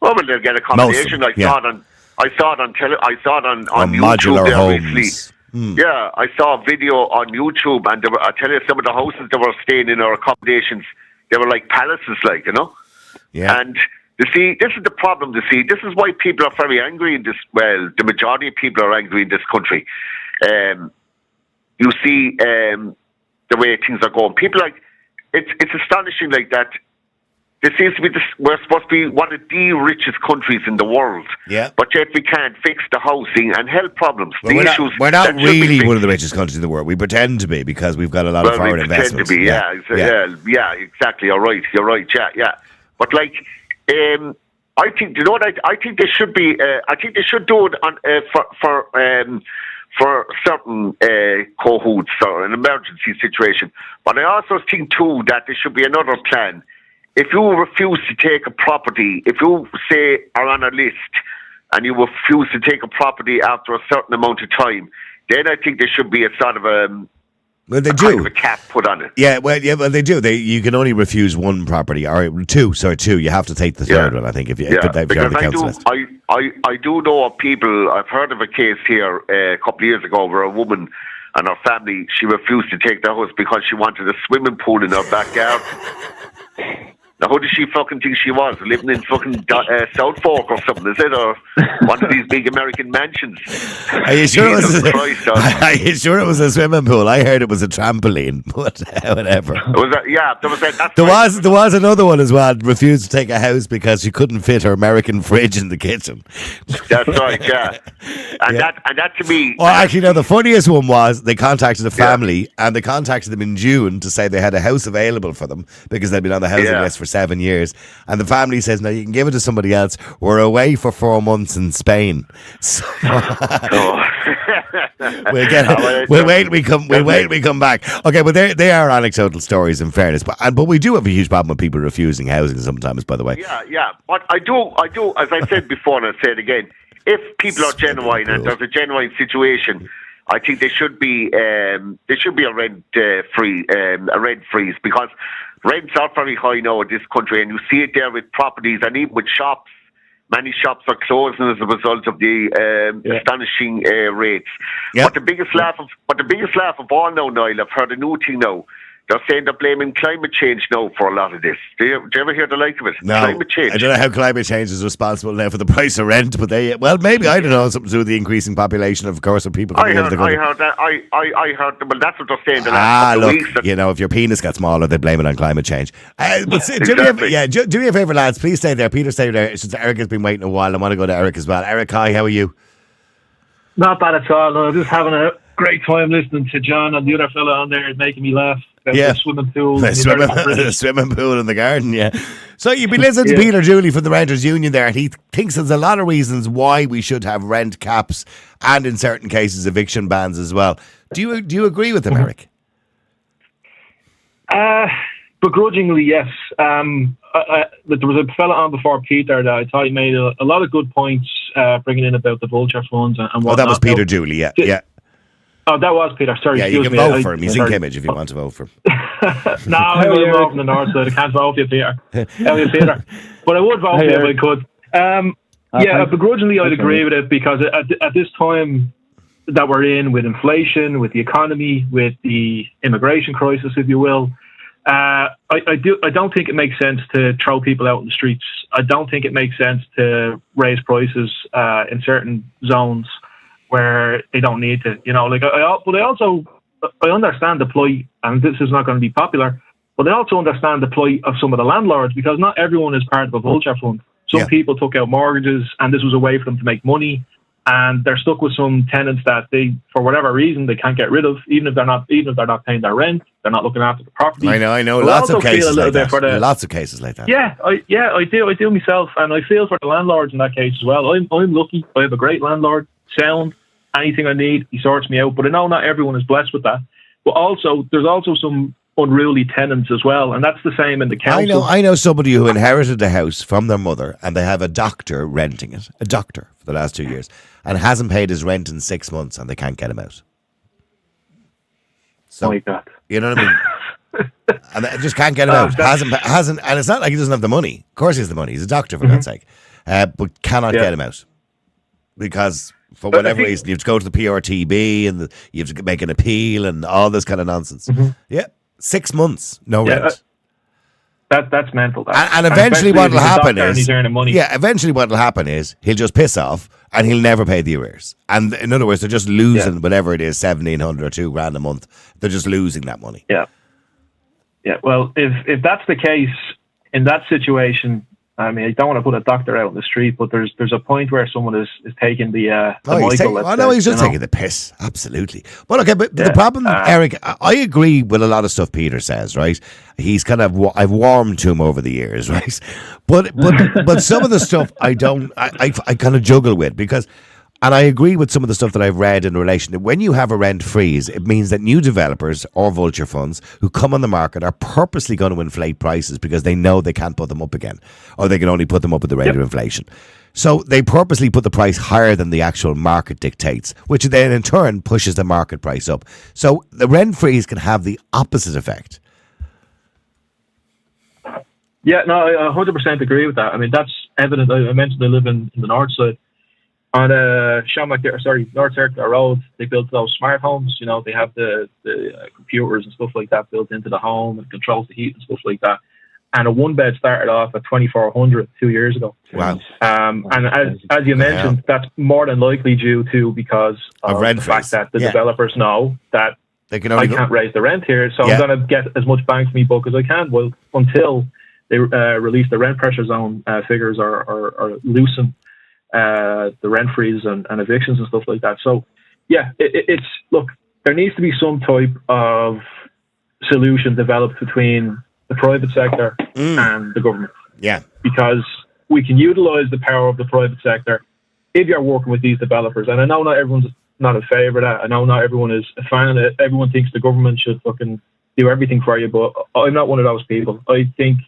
Well, they'll get accommodation. I saw it on YouTube modular there homes. recently. Yeah, I saw a video on YouTube, and I tell you, some of the houses they were staying in, or accommodations, they were like palaces, Yeah. And you see, this is the problem. This is why people are very angry in this. Well, the majority of people are angry in this country. You see the way things are going. People it's astonishing like that. There seems to be we're supposed to be one of the richest countries in the world. Yeah. But yet we can't fix the housing and health problems. Well, we're not really one of the richest countries in the world. We pretend to be because we've got a lot of foreign investments. We pretend to be, yeah, exactly. You're right, yeah. But I think, you know what? I think there should be. I think they should do it on for certain cahoots or an emergency situation. But I also think too that there should be another plan. If you refuse to take a property, if you say are on a list and you refuse to take a property after a certain amount of time, then I think there should be a sort of a kind of a cap put on it. Yeah, well, they do. You can only refuse one property, or two. You have to take the third one, I think, if you're on the council list. I do know of people. I've heard of a case here a couple of years ago where a woman and her family, she refused to take the house because she wanted a swimming pool in her backyard. Now, who does she fucking think she was? Living in fucking South Fork or something, is it? Or one of these big American mansions? Are you sure Are you sure it was a swimming pool? I heard it was a trampoline, but whatever. There was another one as well. Refused to take a house because she couldn't fit her American fridge in the kitchen. That's right, yeah. And that to me. Oh, actually, no. The funniest one was they contacted the family, and they contacted them in June to say they had a house available for them because they'd been on the housing list for 7 years. And the family says, "No, you can give it to somebody else. We're away for 4 months in Spain." So we'll wait. We come back. Okay, but they are anecdotal stories, in fairness. But we do have a huge problem with people refusing housing sometimes. By the way. Yeah. But I do. As I said before, and I'll say it again. If people are genuine and there's a genuine situation, I think there should be a rent freeze, because rents are very high now in this country, and you see it there with properties and even with shops. Many shops are closing as a result of the astonishing rates. Yep. But the biggest laugh of all now, Niall, I've heard a new thing now. They're saying they're blaming climate change now for a lot of this. Do you ever hear the like of it? No, climate change. I don't know how climate change is responsible now for the price of rent, but maybe, I don't know, something to do with the increasing population, of course, of people coming into the country. I heard that. I heard, well, that's what they're saying the last couple of weeks. If your penis got smaller, they blame it on climate change. Do me a favour, lads, please stay there. Peter, stay there. Since Eric has been waiting a while, I want to go to Eric as well. Eric, hi, how are you? Not bad at all. No, just having a great time listening to John and the other fella on there, making me laugh. The swimming pool. The swimming pool in the garden, yeah. So you've been listening to Peter Dooley from the Renters Union there, and he thinks there's a lot of reasons why we should have rent caps and, in certain cases, eviction bans as well. Do you agree with him, Eric? Begrudgingly, yes. There was a fella on before Peter that I thought he made a lot of good points, bringing in about the vulture funds and whatnot. Oh, that was Peter Dooley, yeah. Oh, that was Peter. Sorry, yeah, you can vote for him. He's in Kimmage if you want to vote for him. No, I'm over from the north side. I can't vote for you, Peter. But I would vote for you if I could. Begrudgingly, I'd agree with it, because at this time that we're in, with inflation, with the economy, with the immigration crisis, if you will, I don't think it makes sense to throw people out in the streets. I don't think it makes sense to raise prices in certain zones where they don't need to, but I understand the plight, and this is not going to be popular, but I also understand the plight of some of the landlords, because not everyone is part of a vulture fund. Some people took out mortgages, and this was a way for them to make money, and they're stuck with some tenants that they, for whatever reason, they can't get rid of, even if they're not paying their rent, they're not looking after the property. I know, lots of cases like that. Lots of cases like that. Yeah, I do myself, and I feel for the landlords in that case as well. I'm lucky. I have a great landlord, sound. Anything I need, he sorts me out. But I know not everyone is blessed with that. But also, there's also some unruly tenants as well, and that's the same in the council. I know somebody who inherited a house from their mother, and they have a doctor renting it, for the last 2 years, and hasn't paid his rent in 6 months, and they can't get him out. So, my God. You know what I mean? And they just can't get him out. Hasn't, and it's not like he doesn't have the money. Of course he has the money. He's a doctor, for God's sake. But cannot get him out. Because for whatever reason, you have to go to the PRTB, and you have to make an appeal and all this kind of nonsense. Yeah, 6 months, no rent. That's mental. And eventually what will happen is... eventually what will happen is he'll just piss off and he'll never pay the arrears. And in other words, they're just losing whatever it is, 1,700 or $2,000 a month. They're just losing that money. Yeah. Well, if that's the case, in that situation... I mean, I don't want to put a doctor out in the street, but there's a point where someone is taking the Michael. He's just taking the piss. Absolutely. But okay, but the problem, Eric, I agree with a lot of stuff Peter says, right? He's kind of, I've warmed to him over the years, right? But some of the stuff I kind of juggle with, because... And I agree with some of the stuff that I've read in relation to when you have a rent freeze, it means that new developers or vulture funds who come on the market are purposely going to inflate prices because they know they can't put them up again, or they can only put them up at the rate of inflation. So they purposely put the price higher than the actual market dictates, which then in turn pushes the market price up. So the rent freeze can have the opposite effect. Yeah, no, I 100% agree with that. I mean, that's evident. I mentioned I live in the north side. On North Circular Road, they built those smart homes. You know, they have the computers and stuff like that built into the home, and controls the heat and stuff like that. and a one bed started off at 2,400 2 years ago. Wow. And as you mentioned, that's more than likely due to because of rent the fact freeze. that the developers know that they can only can't raise the rent here, so I'm going to get as much bang for me buck as I can. Well, until they release the rent pressure zone figures or loosen the rent freeze and evictions and stuff like that. So, yeah, it's look, there needs to be some type of solution developed between the private sector and the government. Yeah. Because we can utilise the power of the private sector if you're working with these developers. And I know not everyone's not in favour of that. I know not everyone is a fan of it. Everyone thinks the government should fucking do everything for you, but I'm not one of those people. I think,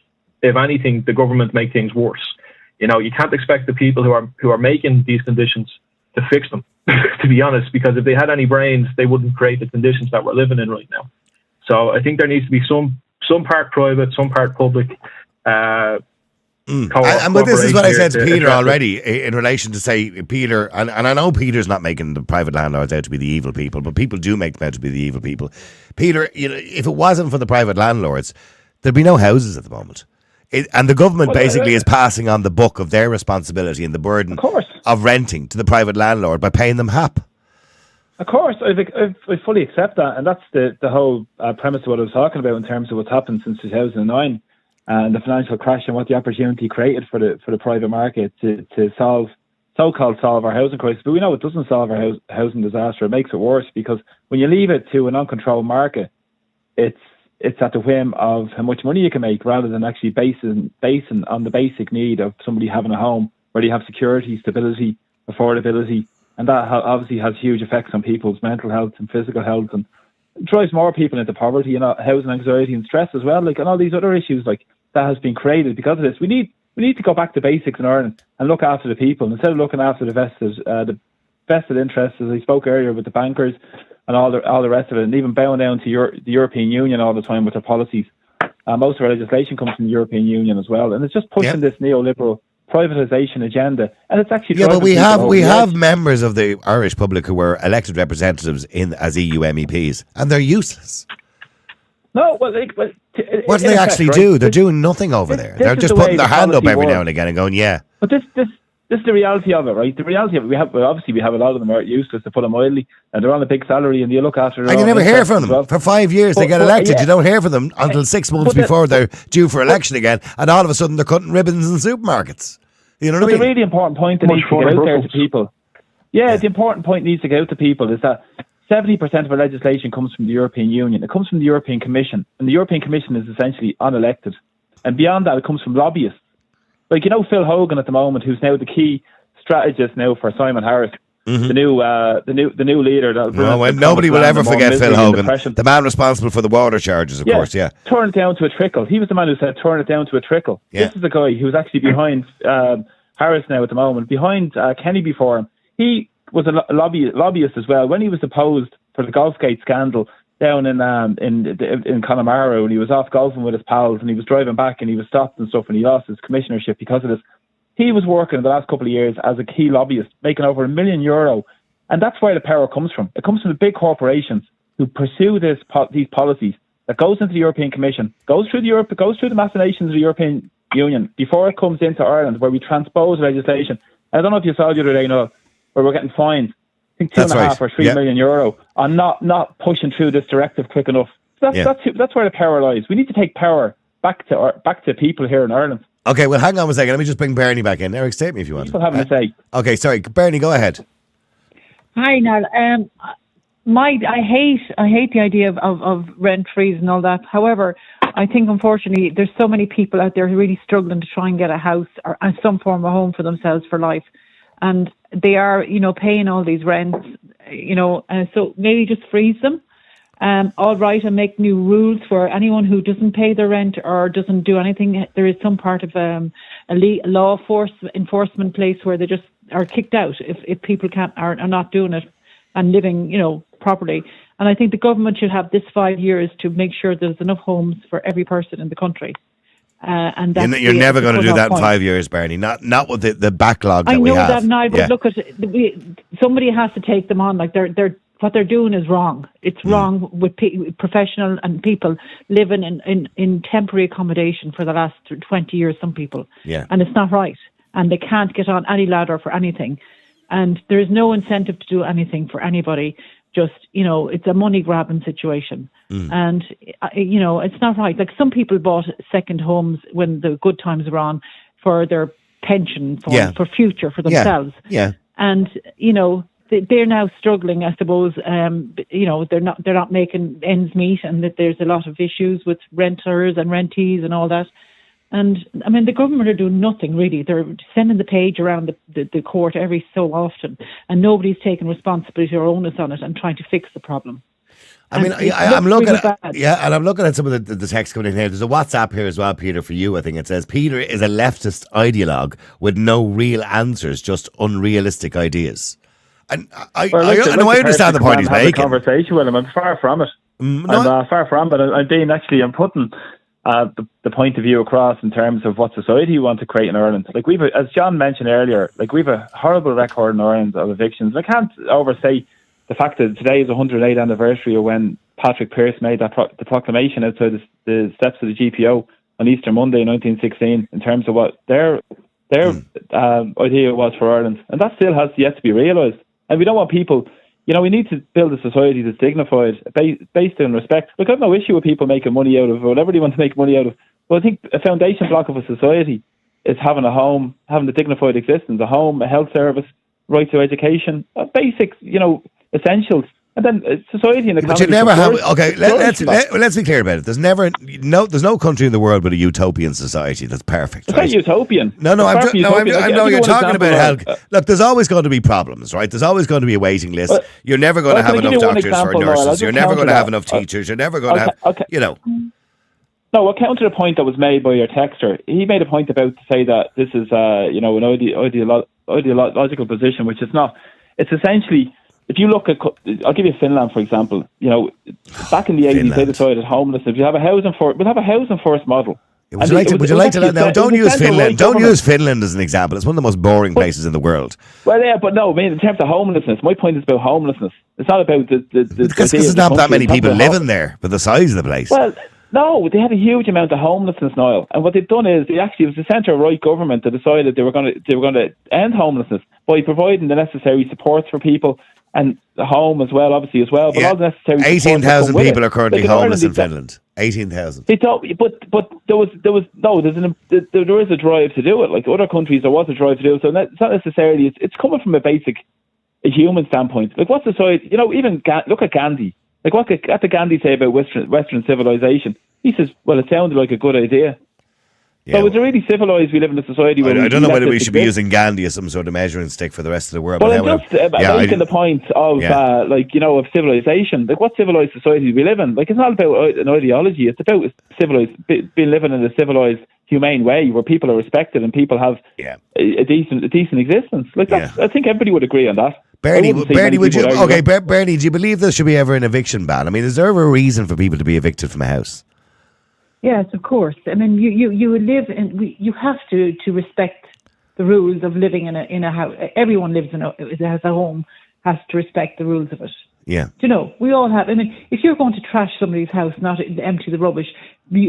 if anything, the government make things worse. You know, you can't expect the people who are making these conditions to fix them, to be honest, because if they had any brains, they wouldn't create the conditions that we're living in right now. So I think there needs to be some part private, some part public. But this is what I said to Peter already in relation to, say, Peter, and I know Peter's not making the private landlords out to be the evil people, but people do make them out to be the evil people. Peter, you know, if it wasn't for the private landlords, there'd be no houses at the moment. And the government basically is passing on the buck of their responsibility and the burden of renting to the private landlord by paying them HAP. Of course, I fully accept that, and that's the whole premise of what I was talking about in terms of what's happened since 2009 and the financial crash and what the opportunity created for the private market to so-called solve our housing crisis. But we know it doesn't solve our housing disaster. It makes it worse, because when you leave it to an uncontrolled market, it's at the whim of how much money you can make, rather than actually basing on the basic need of somebody having a home where they have security, stability, affordability. And that obviously has huge effects on people's mental health and physical health, and drives more people into poverty and housing anxiety and stress as well. Like, and all these other issues like that has been created because of this. We need to go back to basics in Ireland and look after the people instead of looking after the vested interests, as I spoke earlier, with the bankers and all the rest of it, and even bowing down to the European Union all the time with their policies. Most of our legislation comes from the European Union as well, and it's just pushing this neoliberal privatisation agenda, and it's actually but we have members of the Irish public who were elected representatives as EU MEPs, and they're useless. No, what do they actually do? They're doing nothing over there. They're just putting their hand up every now and again and going, yeah. But this is the reality of it, right? The reality of it, we have a lot of them are useless, to put them mildly, and they're on a big salary, and you look after them. And you never hear from them. For 5 years they get elected. You don't hear from them until 6 months before they're due for election again, and all of a sudden they're cutting ribbons in supermarkets. You know what I mean? The really important point that needs to get out there to people. The important point needs to get out to people is that 70% of our legislation comes from the European Union. It comes from the European Commission, and the European Commission is essentially unelected. And beyond that, it comes from lobbyists. Like, you know, Phil Hogan at the moment, who's now the key strategist now for Simon Harris, the new leader. Nobody will ever forget Phil Hogan, the man responsible for the water charges, of course. Yeah, turn it down to a trickle. He was the man who said, "Turn it down to a trickle." Yeah. This is the guy who's actually behind Harris now at the moment, behind Kenny before him. He was a lobbyist as well when he was deposed for the Golfgate scandal down in Connemara, when he was off golfing with his pals and he was driving back and he was stopped and stuff, and he lost his commissionership because of this. He was working the last couple of years as a key lobbyist, making over €1 million, and that's where the power comes from. It comes from the big corporations who pursue these policies. That goes into the European Commission, goes through the machinations of the European Union before it comes into Ireland, where we transpose legislation. I don't know if you saw the other day, Noel, where we're getting fined, I think €2.5 or €3 million on not pushing through this directive quick enough. That's where the power lies. We need to take power back to people here in Ireland. Okay, well, hang on a second. Let me just bring Bernie back in. Eric, state me if you want. People having to say. Okay, sorry, Bernie, go ahead. Hi, Niall. I hate the idea of rent freeze and all that. However, I think unfortunately there's so many people out there who are really struggling to try and get a house or some form of home for themselves for life, and they are, paying all these rents, so maybe just freeze them. All right, and make new rules for anyone who doesn't pay their rent or doesn't do anything. There is some part of a law enforcement place where they just are kicked out if people are not doing it and living, properly. And I think the government should have this 5 years to make sure there's enough homes for every person in the country. And that's you're never going to do that in 5 years, Bernie. Not with the backlog that we have. I know that now, but look at somebody has to take them on. Like they're what they're doing is wrong. It's wrong with professional and people living in temporary accommodation for the last 20 years, some people. Yeah. And it's not right. And they can't get on any ladder for anything. And there is no incentive to do anything for anybody. Just, it's a money grabbing situation. And, it's not right. Like some people bought second homes when the good times were on for their pension fund, for future, for themselves. Yeah. And, they're now struggling, I suppose. They're not making ends meet, and that there's a lot of issues with renters and rentees and all that. And I mean, the government are doing nothing really. They're sending the page around the court every so often, and nobody's taking responsibility or onus on it and trying to fix the problem. I mean, I'm looking and I'm looking at some of the text coming in here. There's a WhatsApp here as well, Peter, for you. I think it says Peter is a leftist ideologue with no real answers, just unrealistic ideas. And I understand the point he's making. Conversation with him. I'm far from it. I'm far from it. I'm putting the point of view across in terms of what society we want to create in Ireland. Like as John mentioned earlier, like we've a horrible record in Ireland of evictions. I can't overstate the fact that today is the 108th anniversary of when Patrick Pearse made the proclamation outside the steps of the GPO on Easter Monday in 1916 in terms of what their idea was for Ireland. And that still has yet to be realised. And we don't want people, we need to build a society that's dignified, based on respect. Look, I have no issue with people making money out of whatever they want to make money out of. But I think a foundation block of a society is having a home, having a dignified existence, a home, a health service, right to education, basic, essentials. And then society and economy. But you never have. Okay, let's be clear about it. There's no country in the world with a utopian society that's perfect. It's not utopian. I know you're talking about how. Look, there's always going to be problems, right? There's always going to be a waiting list. You're never going to have enough doctors or nurses. You're never going to have enough teachers. You're never going to have. No, I'll counter the point that was made by your texter. He made a point about to say that this is an ideological position, which it's not. It's essentially. If you look at, I'll give you Finland for example. Back in the 80s, they decided homelessness. We'll have a housing first model. Would you like to now? Don't use Finland. Don't use Finland as an example. It's one of the most boring places in the world. Well, yeah, but no. I mean, in terms of homelessness, my point is about homelessness. It's not about the because there's not that many people living there, but the size of the place. Well, no, they had a huge amount of homelessness, Niall. And what they've done is it was the centre-right government that decided they were going to end homelessness by providing the necessary supports for people. And the home as well, obviously as well. But all the necessary 18,000 people are currently homeless in Finland. 18,000. But there is a drive to do it. Like other countries, there was a drive to do it. So it's not necessarily. It's coming from a human standpoint. Like what society? Even look at Gandhi. Like what did Gandhi say about Western civilization? He says, well, it sounded like a good idea. Yeah, so it's really civilized. We live in a society where I don't know whether we should be using Gandhi as some sort of measuring stick for the rest of the world. Well, I'm just making the point of of civilization. Like, what civilized society do we live in? Like, it's not about an ideology. It's about being living in a civilized, humane way where people are respected and people have a decent existence. Like, I think everybody would agree on that. Bernie, Bernie, do you believe there should be ever an eviction ban? I mean, is there ever a reason for people to be evicted from a house? Yes, of course. I mean, you live in. You have to respect the rules of living in a house. Everyone lives has a home, has to respect the rules of it. Yeah. We all have. I mean, if you're going to trash somebody's house, not empty the rubbish,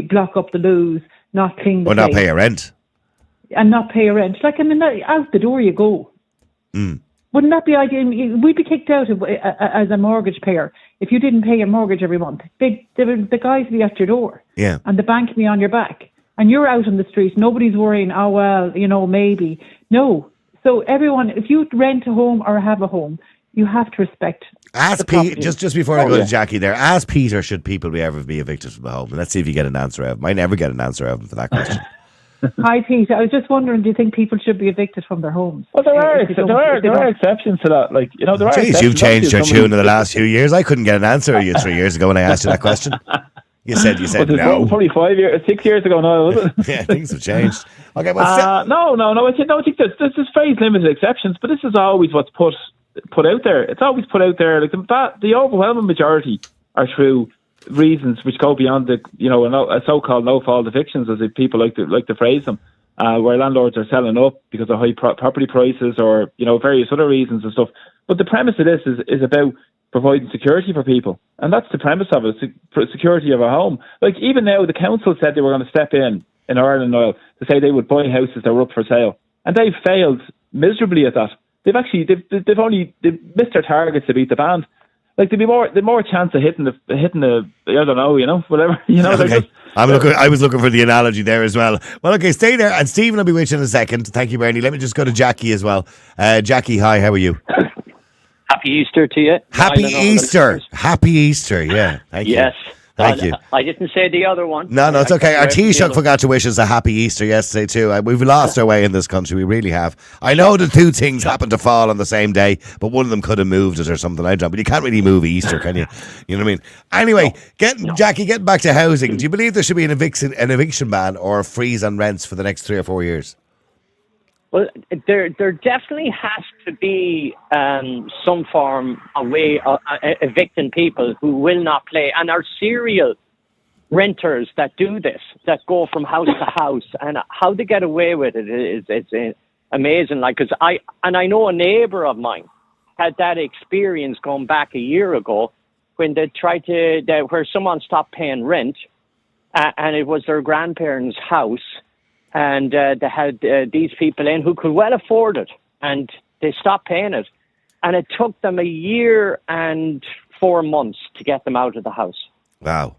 block up the loos, not clean the place, not pay a rent, and not pay a rent. Like, I mean, out the door you go. Wouldn't that be ideal? We'd be kicked out as a mortgage payer if you didn't pay your mortgage every month. The guys would be at your door, and the bank be on your back, and you're out on the street. Nobody's worrying. Oh well, maybe no. So everyone, if you rent a home or have a home, you have to respect. Ask Pete just before I go to Jackie there. Ask Peter, should people ever be evicted from a home? And let's see if you get an answer out of him. I never get an answer out of him for that question. Hi, Pete. I was just wondering, do you think people should be evicted from their homes? Well, there are exceptions to that. Like, there are. Jeez, you've changed your tune in the last few years. I couldn't get an answer of you 3 years ago when I asked you that question. You said no. Probably 6 years ago now, was it? Yeah, things have changed. Okay, no. I think there's very limited exceptions, but this is always what's put out there. It's always put out there. Like the overwhelming majority are through reasons which go beyond the a so-called no-fault evictions, as people like to phrase them, where landlords are selling up because of high property prices or various other reasons and stuff. But the premise of this is about providing security for people. And that's the premise of it, security of a home. Like, even now, the council said they were going to step in Ireland, Niall, to say they would buy houses that were up for sale. And they've failed miserably at that. They've missed their targets to beat the band. Like, there'd be more chance of hitting the I don't know, whatever, Okay. I was looking for the analogy there as well. Well, okay, stay there, and Stephen will be with you in a second. Thank you, Bernie. Let me just go to Jackie as well. Jackie, hi, how are you? Happy Easter to you. Happy Easter. Happy Easter, yeah. Thank you. Yes. Thank you. I didn't say the other one. No, it's okay. Our Taoiseach forgot to wish us a happy Easter yesterday too. We've lost our way in this country. We really have. I know the two things happened to fall on the same day, but one of them could have moved it or something. I don't know. But you can't really move Easter, can you? You know what I mean? Anyway, Jackie, getting back to housing. Do you believe there should be an eviction ban or a freeze on rents for the next 3 or 4 years? Well, there definitely has to be some form of way of evicting people who will not pay and are serial renters that do this, that go from house to house, and how they get away with it is amazing. Like, cause I know a neighbour of mine had that experience going back a year ago when they tried where someone stopped paying rent, and it was their grandparents' house. And they had these people in who could well afford it, and they stopped paying it. And it took them a year and 4 months to get them out of the house. Wow.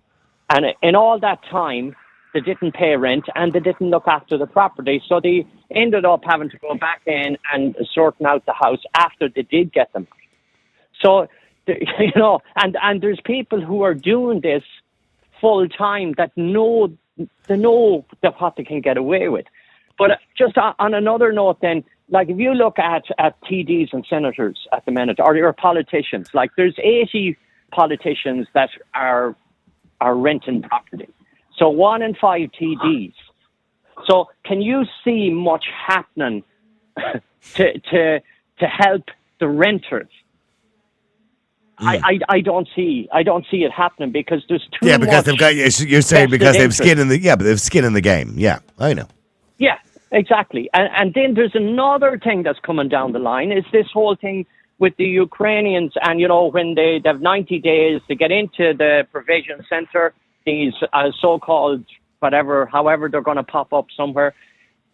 And in all that time, they didn't pay rent and they didn't look after the property. So they ended up having to go back in and sorting out the house after they did get them. So, and there's people who are doing this full time that know what they can get away with. But just on another note then, like if you look at TDs and senators at the minute, or your politicians, like there's 80 politicians that are renting property. So 1 in 5 TDs. So can you see much happening to help the renters? I don't see it happening because there's too much. Yeah, because they've got. You're saying because they've skin in the. Yeah, but they've skin in the game. Yeah, I know. Yeah, exactly. And then there's another thing that's coming down the line is this whole thing with the Ukrainians, and when they have 90 days to get into the provision centre, these so-called however they're going to pop up somewhere,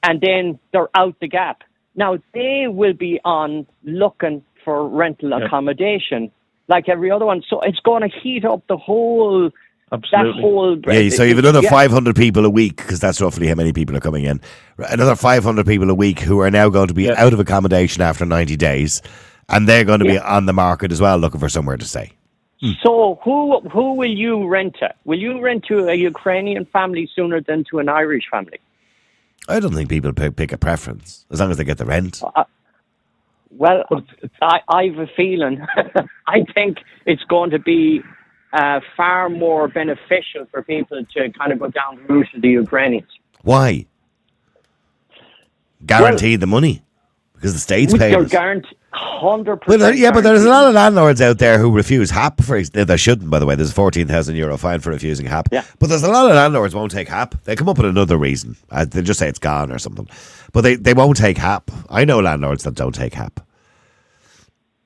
and then they're out the gap. Now they will be on looking for rental accommodation. Like every other one. So it's going to heat up the whole... Absolutely. That whole... Yeah, so you've another 500 people a week, because that's roughly how many people are coming in. Another 500 people a week who are now going to be out of accommodation after 90 days, and they're going to be on the market as well, looking for somewhere to stay. So who will you rent to? Will you rent to a Ukrainian family sooner than to an Irish family? I don't think people pick a preference, as long as they get the rent. Well, I have a feeling. I think it's going to be far more beneficial for people to kind of go down the route of the Ukrainians. Why? Guarantee the money because the state's paying. You're guaranteed 100%. Well, yeah, but there's a lot of landlords out there who refuse HAP. They shouldn't, by the way. There's a €14,000 fine for refusing HAP. Yeah. But there's a lot of landlords won't take HAP. They come up with another reason. They just say it's gone or something. But they won't take HAP. I know landlords that don't take HAP.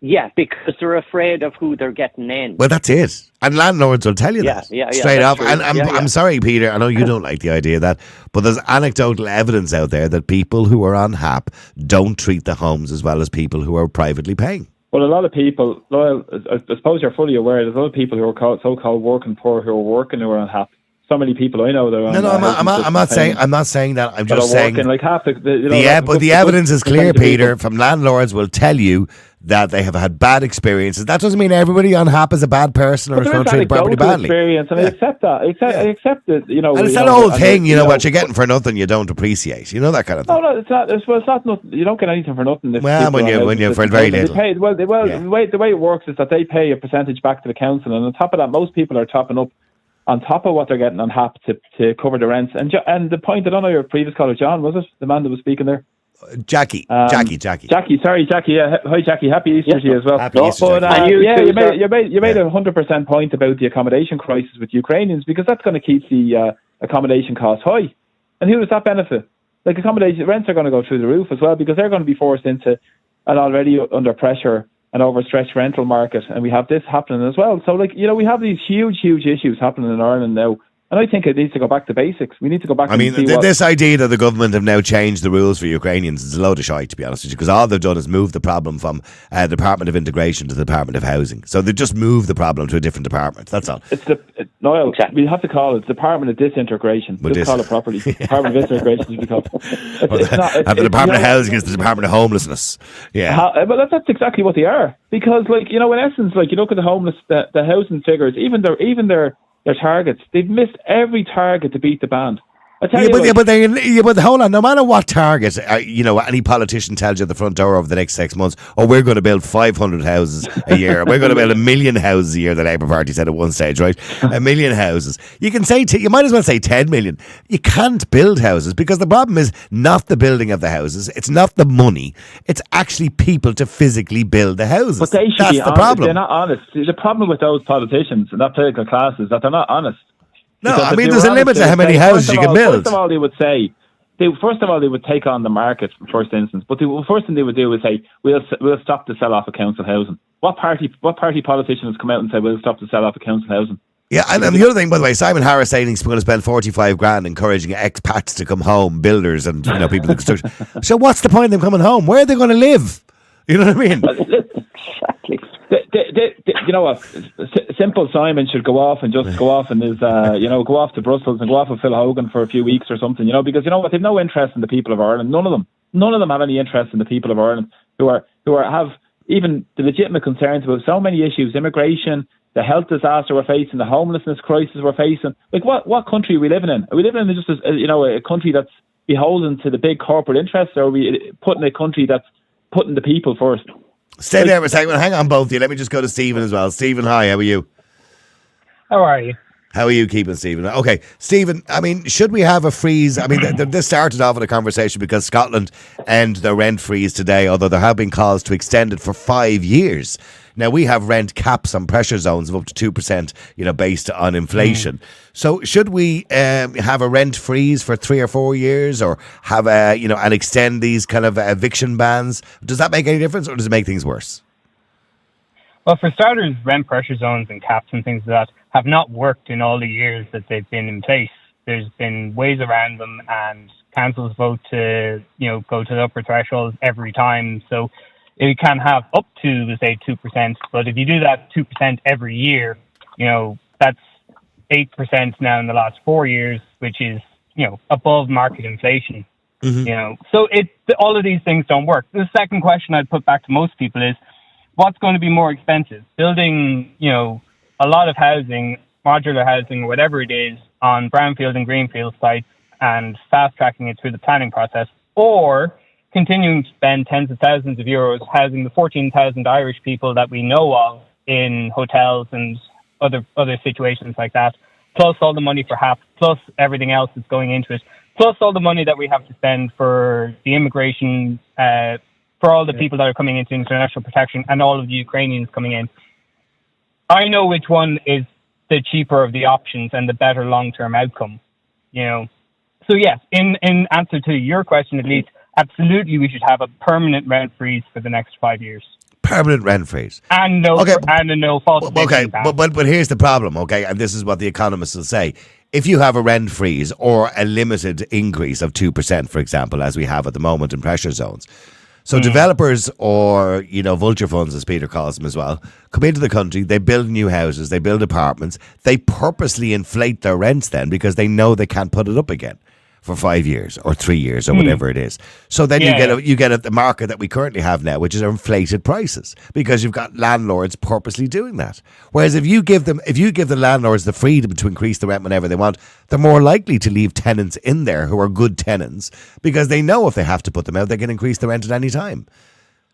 Yeah, because they're afraid of who they're getting in. Well, that's it. And landlords will tell you that straight up. And I'm sorry, Peter, I know you don't like the idea of that, but there's anecdotal evidence out there that people who are on HAP don't treat the homes as well as people who are privately paying. Well, a lot of people, I suppose you're fully aware, there's a lot of people who are so-called working poor who are working who are on HAP. So many people I know that are on I'm not saying that. I'm just saying working, like half but the evidence is clear, Peter, from landlords will tell you that they have had bad experiences. That doesn't mean everybody on HAP is a bad person or is going to treat the property badly. Experience, and I accept that. I accept it. And it's that whole thing, what you're getting for nothing, you don't appreciate. That kind of thing. No, it's not. It's not nothing. You don't get anything for nothing. When you for very little. The way it works is that they pay a percentage back to the council, and on top of that, most people are topping up on top of what they're getting on HAP to cover the rents. And the point, I don't know your previous caller, John, was it? The man that was speaking there? Jackie. Sorry, Jackie. Yeah. Hi, Jackie. Happy Easter to you as well. Happy Easter, you made 100% point about the accommodation crisis with Ukrainians, because that's going to keep the accommodation costs high. And who does that benefit? Like, accommodation rents are going to go through the roof as well, because they're going to be forced into an already under pressure an overstretched rental market, and we have this happening as well. So, like, we have these huge issues happening in Ireland now. And I think it needs to go back to basics. We need to go back and see this idea that the government have now changed the rules for Ukrainians is a load of shite, to be honest with you, because all they've done is move the problem from the Department of Integration to the Department of Housing. So they just moved the problem to a different department. That's all. Niall, we have to call it Department of Disintegration. Just call it properly. Department of Disintegration should be called. And the Department of Housing is the Department of Homelessness. Yeah. But that's exactly what they are. Because, like, in essence, like, you look at the homeless, the housing figures, even their targets, they've missed every target to beat the band. But hold on. No matter what target, any politician tells you at the front door over the next 6 months, we're going to build 500 houses a year. We're going to build 1 million houses a year. The Labour Party said at one stage, right? 1 million houses. You can say you might as well say 10 million. You can't build houses because the problem is not the building of the houses. It's not the money. It's actually people to physically build the houses. But they should That's be the honest. problem. They're not honest. The problem with those politicians and that political class is that they're not honest. No, Because there's a limit to how many houses you can build. First of all, they would say, they would take on the market in first instance. But the first thing they would do is say, we'll stop the sell off of council housing. What party politician has come out and said we'll stop the sell off of council housing? Yeah, and the other thing, by the way, Simon Harris saying he's going to spend 45 grand encouraging expats to come home, builders and people in construction. So what's the point of them coming home? Where are they going to live? You know what I mean? Exactly. Simple Simon should go off and just go off and go off to Brussels and go off with Phil Hogan for a few weeks or something, because you know what, they've no interest in the people of Ireland. None of them have any interest in the people of Ireland who have even the legitimate concerns about so many issues: immigration, the health disaster we're facing, the homelessness crisis we're facing. Like, what country are we living in? Are we living in just a country that's beholden to the big corporate interests, or are we putting a country that's putting the people first? Stay there for a second. Hang on, both of you. Let me just go to Stephen as well. Stephen, hi. How are you? How are you? How are you keeping, Stephen? Okay, Stephen, should we have a freeze? This started off in a conversation because Scotland ended their rent freeze today, although there have been calls to extend it for 5 years. Now, we have rent caps on pressure zones of up to 2%, based on inflation. So should we have a rent freeze for 3 or 4 years, or have and extend these kind of eviction bans? Does that make any difference, or does it make things worse? Well, for starters, rent pressure zones and caps and things like that have not worked in all the years that they've been in place. There's been ways around them, and councils vote to, go to the upper thresholds every time. So it can have up to, say, 2%. But if you do that 2% every year, that's 8% now in the last 4 years, which is, above market inflation. Mm-hmm. So all of these things don't work. The second question I'd put back to most people is, what's going to be more expensive? Building, a lot of housing, modular housing, whatever it is, on brownfield and greenfield sites and fast-tracking it through the planning process, or continuing to spend tens of thousands of euros housing the 14,000 Irish people that we know of in hotels and other situations like that, plus all the money for HAP, plus everything else that's going into it, plus all the money that we have to spend for the immigration, for all the people that are coming into international protection and all of the Ukrainians coming in. I know which one is the cheaper of the options and the better long-term outcome, So yes, in answer to your question, at least, absolutely we should have a permanent rent freeze for the next 5 years. Permanent rent freeze. And a no false eviction ban. But here's the problem, okay, and this is what the economists will say. If you have a rent freeze or a limited increase of 2%, for example, as we have at the moment in pressure zones, so developers or, vulture funds, as Peter calls them as well, come into the country, they build new houses, they build apartments, they purposely inflate their rents then because they know they can't put it up again for 5 years or 3 years or whatever it is. So then you get the market that we currently have now, which is inflated prices, because you've got landlords purposely doing that. Whereas if you give the landlords the freedom to increase the rent whenever they want, they're more likely to leave tenants in there who are good tenants, because they know if they have to put them out, they can increase the rent at any time.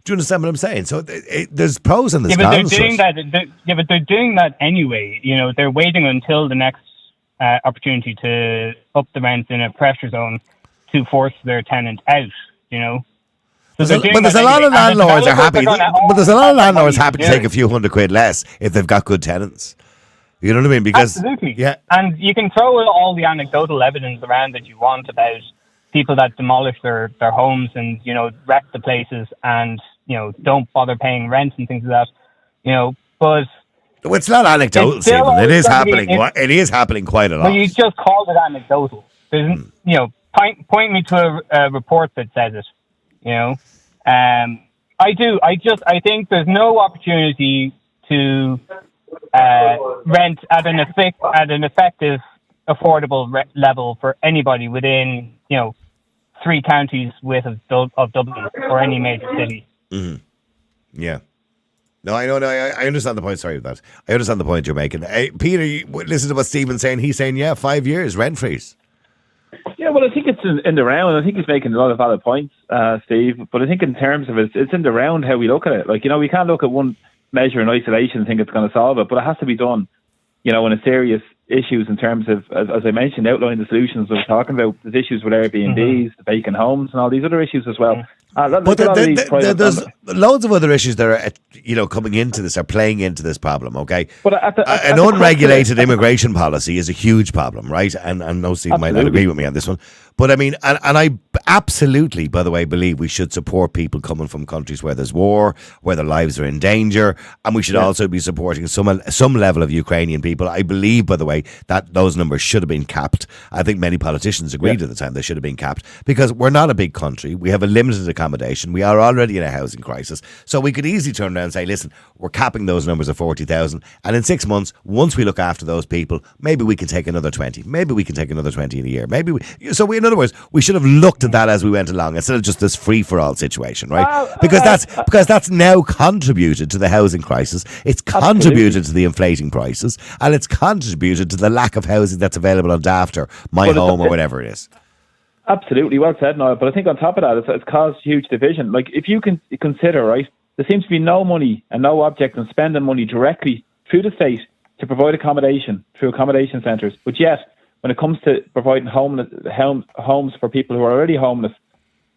Do you understand what I'm saying? So there's pros and there's cons. But they're doing that anyway. They're waiting until the next opportunity to up the rent in a pressure zone to force their tenant out, So but there's a lot of landlords are happy. But there's a lot of landlords happy to take a few £100 less if they've got good tenants. You know what I mean? Because absolutely, yeah. And you can throw all the anecdotal evidence around that you want about people that demolish their homes and wreck the places and don't bother paying rent and things like that. But it's not anecdotal, Stephen. It is happening. It is happening quite a lot. Well, you just called it anecdotal. There's, point me to a report that says it. I think there's no opportunity to rent at an effective, affordable level for anybody within 3 counties width of Dublin or any major city. Mm-hmm. Yeah. No, I know. No, I understand the point. Sorry about that. I understand the point you're making. Hey, Peter, listen to what Stephen's saying. He's saying, 5 years rent freeze. Yeah, well, I think it's in the round. I think he's making a lot of valid points, Steve. But I think in terms of it's in the round how we look at it. Like, we can't look at one measure in isolation and think it's going to solve it, but it has to be done, in a serious issues in terms of, as I mentioned, outlining the solutions I was talking about. There's issues with Airbnbs, the vacant homes, and all these other issues as well. But there's loads of other issues that are, coming into this, are playing into this problem, okay? But an unregulated immigration policy is a huge problem, right? And I know Steve might not agree with me on this one. But I mean, and I absolutely, by the way, believe we should support people coming from countries where there's war, where their lives are in danger, and we should also be supporting some level of Ukrainian people. I believe, by the way, that those numbers should have been capped. I think many politicians agreed at the time they should have been capped, because we're not a big country. We have a limited accommodation. We are already in a housing crisis. So we could easily turn around and say, listen, we're capping those numbers at 40,000. And in 6 months, once we look after those people, maybe we can take another 20. Maybe we can take another 20 in a year. In other words, we should have looked at that as we went along instead of just this free-for-all situation, right? Because that's now contributed to the housing crisis. It's contributed to the inflating prices, and it's contributed to the lack of housing that's available on Daft or My Home or whatever it is. Absolutely, well said, Niall. But I think on top of that, it's caused huge division. Like, if you can consider, right, there seems to be no money and no object in spending money directly through the state to provide accommodation through accommodation centres, but yet, when it comes to providing homes for people who are already homeless,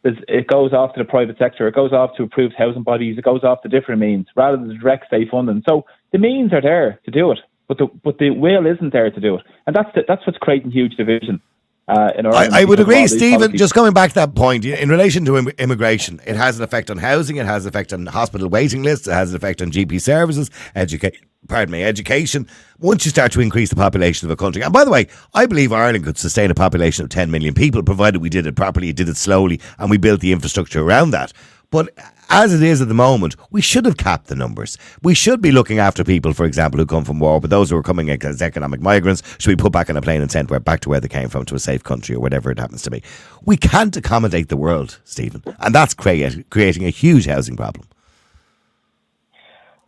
it goes off to the private sector, it goes off to approved housing bodies, it goes off to different means rather than direct state funding. So the means are there to do it, but the will isn't there to do it, and that's what's creating huge division. I would agree, Stephen. Just coming back to that point, in relation to immigration, it has an effect on housing, it has an effect on hospital waiting lists, it has an effect on GP services, education. Once you start to increase the population of a country, and by the way, I believe Ireland could sustain a population of 10 million people, provided we did it properly, did it slowly, and we built the infrastructure around that. But as it is at the moment, we should have capped the numbers. We should be looking after people, for example, who come from war, but those who are coming as economic migrants should be put back on a plane and sent back to where they came from, to a safe country or whatever it happens to be. We can't accommodate the world, Stephen, and that's creating a huge housing problem.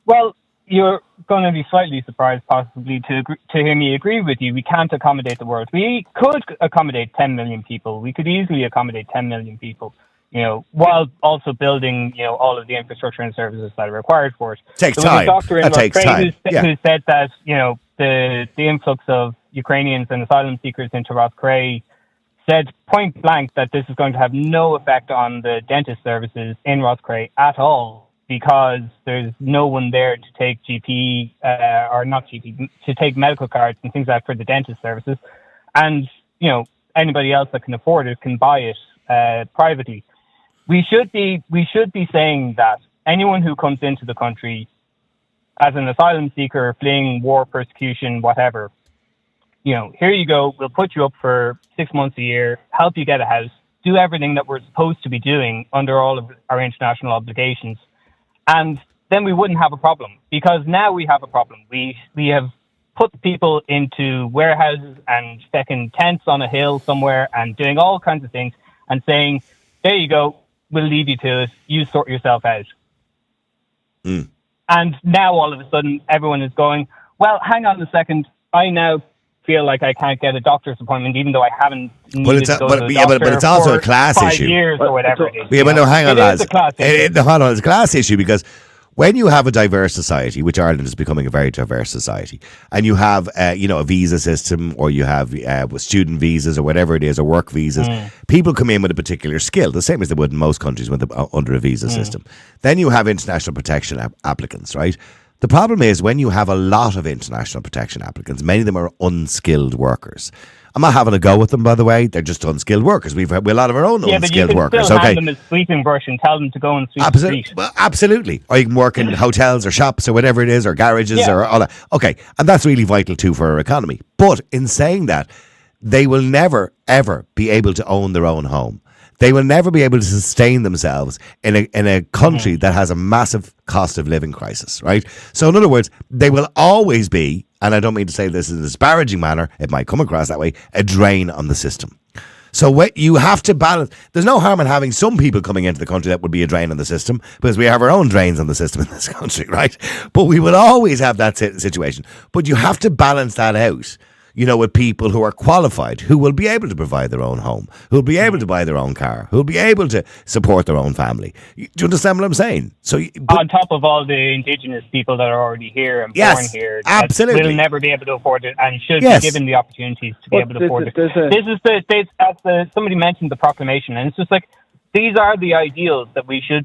Well, you're going to be slightly surprised, possibly, to hear me agree with you. We can't accommodate the world. We could accommodate 10 million people. We could easily accommodate 10 million people. While also building, all of the infrastructure and services that are required for it. Takes time. That takes time. Who said that, the influx of Ukrainians and asylum seekers into Rosscray said point blank that this is going to have no effect on the dentist services in Rosscray at all, because there's no one there to take to take medical cards and things like that for the dentist services. And, anybody else that can afford it can buy it privately. We should be saying that anyone who comes into the country as an asylum seeker, fleeing war, persecution, whatever, here you go, we'll put you up for 6 months a year, help you get a house, do everything that we're supposed to be doing under all of our international obligations, and then we wouldn't have a problem. Because now we have a problem. We have put people into warehouses and stacking tents on a hill somewhere and doing all kinds of things and saying, there you go, we'll leave you to it, you sort yourself out. And now all of a sudden everyone is going, well, hang on a second, I now feel like I can't get a doctor's appointment even though I haven't needed to go to a doctor but it's also a class 5 issue. years or whatever it is. Yeah, but no, hang on, lads. Hold on, it's a class issue, because when you have a diverse society, which Ireland is becoming a very diverse society, and you have, a visa system, or you have student visas or whatever it is, or work visas, people come in with a particular skill, the same as they would in most countries under a visa system. Then you have international protection applicants, right? The problem is when you have a lot of international protection applicants, many of them are unskilled workers. I'm not having a go with them, by the way. They're just unskilled workers. We've a lot of our own unskilled workers. Still hand them a sweeping brush and tell them to go and sweep the street. Well, absolutely. Or you can work in hotels or shops or whatever it is, or garages or all that. Okay, and that's really vital too for our economy. But in saying that, they will never, ever be able to own their own home. They will never be able to sustain themselves in a country that has a massive cost of living crisis, right? So in other words, they will always be, and I don't mean to say this in a disparaging manner, it might come across that way, a drain on the system. So you have to balance. There's no harm in having some people coming into the country that would be a drain on the system, because we have our own drains on the system in this country, right? But we will always have that situation. But you have to balance that out, with people who are qualified, who will be able to provide their own home, who will be able to buy their own car, who will be able to support their own family. Do you understand what I'm saying? So, on top of all the indigenous people that are already here and born here, absolutely, will never be able to afford it and should be given the opportunities to be able to afford it. Somebody mentioned the proclamation, and it's just like these are the ideals that we should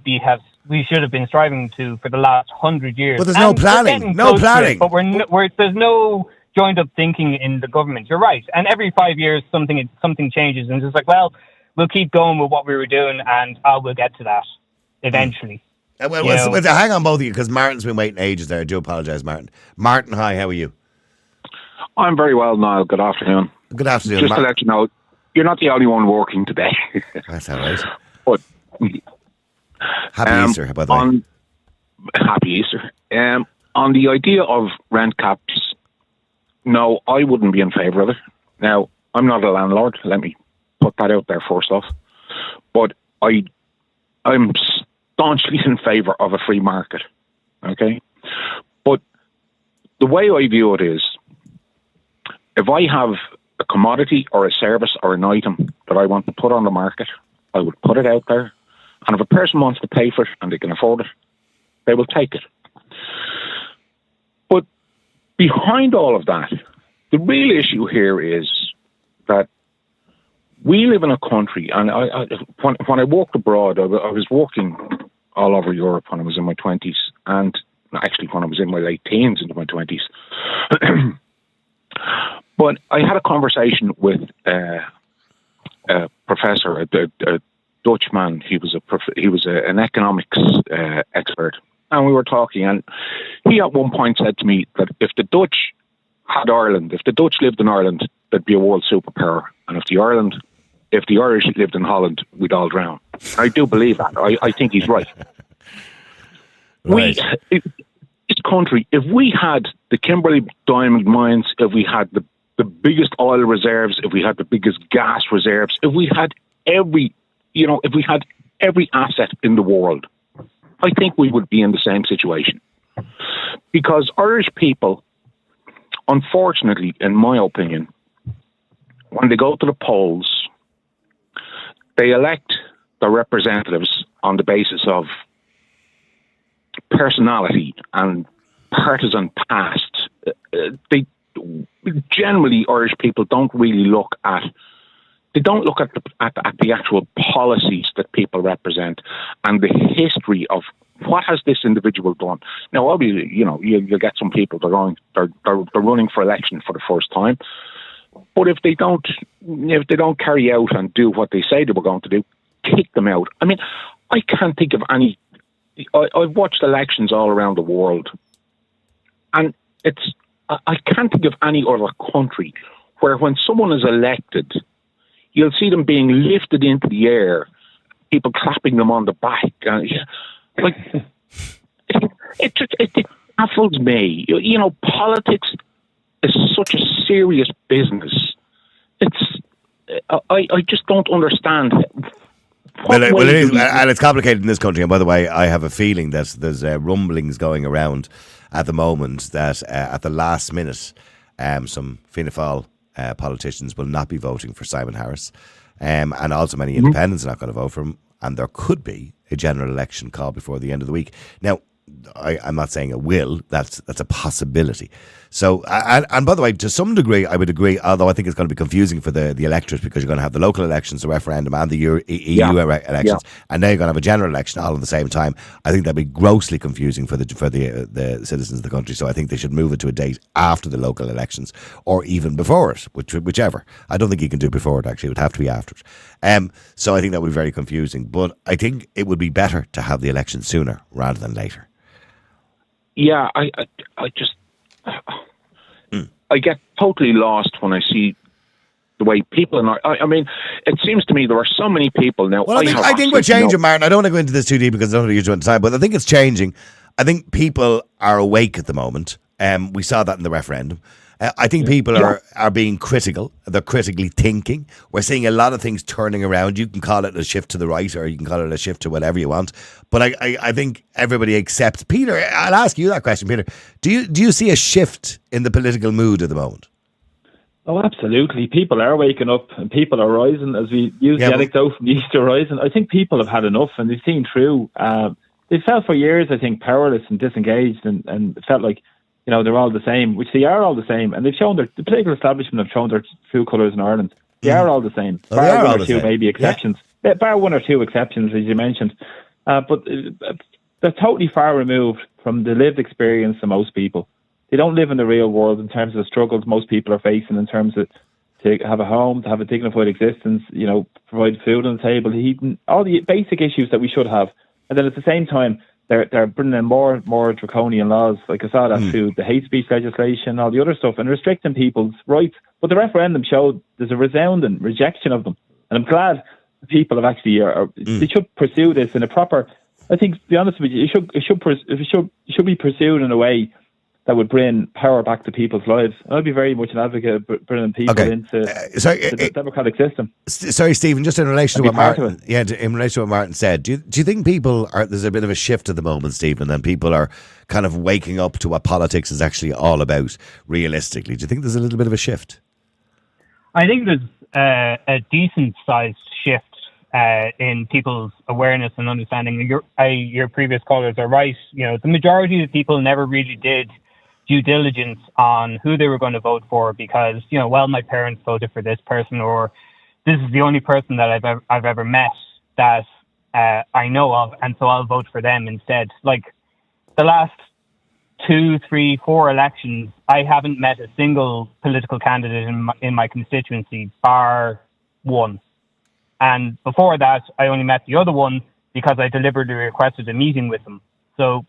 have been striving to for the last 100 years. But there's no planning. But there's no joined up thinking in the government. You're right. And every 5 years, something changes. And it's just like, well, we'll keep going with what we were doing and we'll get to that eventually. Hang on, both of you, because Martin's been waiting ages there. I do apologise, Martin. Martin, hi, how are you? I'm very well, Niall. Good afternoon. Good afternoon, Just to let you know, you're not the only one working today. That's all right. But, Happy Easter, by the way. Happy Easter. On the idea of rent caps, no, I wouldn't be in favour of it. Now, I'm not a landlord. Let me put that out there first off. But I'm staunchly in favour of a free market. Okay? But the way I view it is, if I have a commodity or a service or an item that I want to put on the market, I would put it out there. And if a person wants to pay for it and they can afford it, they will take it. But behind all of that, the real issue here is that we live in a country, and when I walked abroad, I was working all over Europe when I was in my 20s, and actually when I was in my late teens into my 20s. But I had a conversation with a professor, a Dutchman. He was an economics expert. And we were talking, and he at one point said to me that if the Dutch had Ireland, if the Dutch lived in Ireland, there'd be a world superpower. And if the Irish lived in Holland, we'd all drown. I do believe that. I think he's right. Right. This country, if we had the Kimberley diamond mines, if we had the biggest oil reserves, if we had the biggest gas reserves, if we had every asset in the world, I think we would be in the same situation. Because Irish people, unfortunately, in my opinion, when they go to the polls, they elect their representatives on the basis of personality and partisan past. They generally, Irish people don't really look at. They don't look at the actual policies that people represent and the history of what has this individual done. Now, obviously, you'll get some people they're running for election for the first time, but if they don't carry out and do what they say they were going to do, kick them out. I mean, I can't think of any. I've watched elections all around the world, and I can't think of any other country where when someone is elected, you'll see them being lifted into the air, people clapping them on the back. It baffles me. Politics is such a serious business. I just don't understand. Well, it is, and it's complicated in this country. And by the way, I have a feeling that there's rumblings going around at the moment that at the last minute, some Fianna Fáil politicians will not be voting for Simon Harris, and also many independents are not going to vote for him, and there could be a general election called before the end of the week. Now, I'm not saying it will. That's a possibility. So, and by the way, to some degree, I would agree, although I think it's going to be confusing for the electorate, because you're going to have the local elections, the referendum, and the EU elections, and now you're going to have a general election all at the same time. I think that'd be grossly confusing for the citizens of the country. So I think they should move it to a date after the local elections, or even before it, whichever. I don't think you can do it before it, actually. It would have to be after it. So I think that would be very confusing. But I think it would be better to have the election sooner rather than later. Yeah, I just... I get totally lost when I see the way people in I mean, it seems to me there are so many people now. Well, I think we're changing, Martin. I don't want to go into this too deep because I don't want to use too much time, but I think it's changing. I think people are awake at the moment. We saw that in the referendum. I think people are being critical. They're critically thinking. We're seeing a lot of things turning around. You can call it a shift to the right, or you can call it a shift to whatever you want. But I think everybody accepts. Peter, I'll ask you that question, Peter. Do you see a shift in the political mood at the moment? Oh, absolutely. People are waking up and people are rising, as we use the anecdote from the Easter Rising. I think people have had enough and they've seen through. They felt for years, I think, powerless and disengaged and felt like, they're all the same, which they are all the same. And they've shown the political establishment have shown their true colours in Ireland. They are all the same. Bar one or two maybe exceptions. Yeah. Bar one or two exceptions, as you mentioned. But they're totally far removed from the lived experience of most people. They don't live in the real world in terms of the struggles most people are facing in terms of to have a home, to have a dignified existence, provide food on the table, heating, all the basic issues that we should have. And then at the same time, they're bringing in more draconian laws, like I saw that through the hate speech legislation, all the other stuff, and restricting people's rights. But the referendum showed there's a resounding rejection of them, and I'm glad the people have actually they should pursue this in a proper. I think, to be honest with you, it should be pursued in a way that would bring power back to people's lives. And I'd be very much an advocate of bringing people into the democratic system. Sorry, Stephen, just in relation to what Martin, in relation to what Martin said, do you think there's a bit of a shift at the moment, Stephen, and people are kind of waking up to what politics is actually all about, realistically? Do you think there's a little bit of a shift? I think there's a decent-sized shift in people's awareness and understanding. Your previous callers are right. The majority of people never really did due diligence on who they were going to vote for because, my parents voted for this person, or this is the only person that I've ever met that I know of, and so I'll vote for them instead. Like the last 2, 3, 4 elections, I haven't met a single political candidate in my constituency, bar one. And before that, I only met the other one because I deliberately requested a meeting with them. So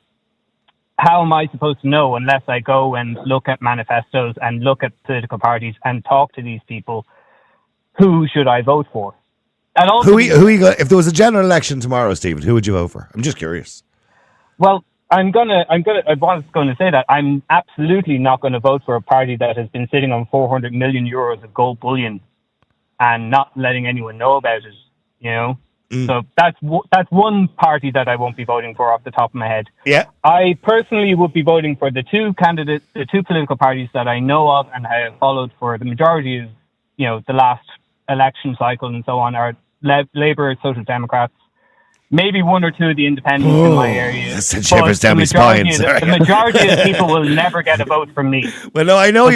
how am I supposed to know unless I go and look at manifestos and look at political parties and talk to these people? Who should I vote for? And also, if there was a general election tomorrow, Stephen, who would you vote for? I'm just curious. Well, I was going to say that I'm absolutely not going to vote for a party that has been sitting on 400 million euros of gold bullion and not letting anyone know about it, So that's one party that I won't be voting for off the top of my head. Yeah. I personally would be voting for the two political parties that I know of and have followed for the majority of, the last election cycle and so on, are Labour, Social Democrats, maybe one or two of the independents in my area. That sent shivers down my spine. The majority of people will never get a vote from me. Well, no, I know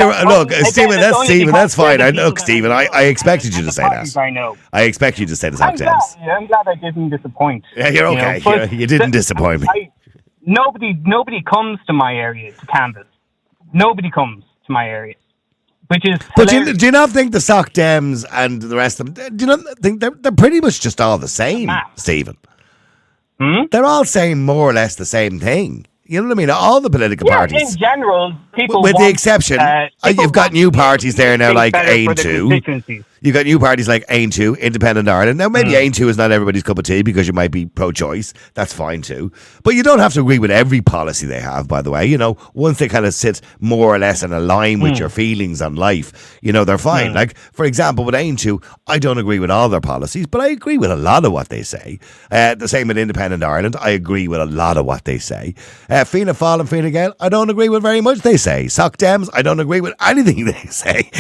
Stephen, that's fine. Stephen, I expected you to say that. I know. I expect you to say the Soc Dems. I'm glad I didn't disappoint. Yeah, you're okay. You didn't disappoint me. Nobody comes to my area to canvass. Nobody comes to my area. Which is but do you not think the Soc Dems and the rest of them, do you not think they're pretty much just all the same, Stephen? They're all saying more or less the same thing. You know what I mean? All the political parties. In general, people with the exception, you've got new parties there now like AIM2. You've got new parties like AIM2, Independent Ireland. Now, maybe AIM2 is not everybody's cup of tea because you might be pro-choice. That's fine too. But you don't have to agree with every policy they have, by the way. Once they kind of sit more or less in a line with your feelings on life, they're fine. Like, for example, with AIM2, I don't agree with all their policies, but I agree with a lot of what they say. The same with Independent Ireland. I agree with a lot of what they say. Fianna Fáil and Fine Gael, I don't agree with very much they say. Soc Dems, I don't agree with anything they say.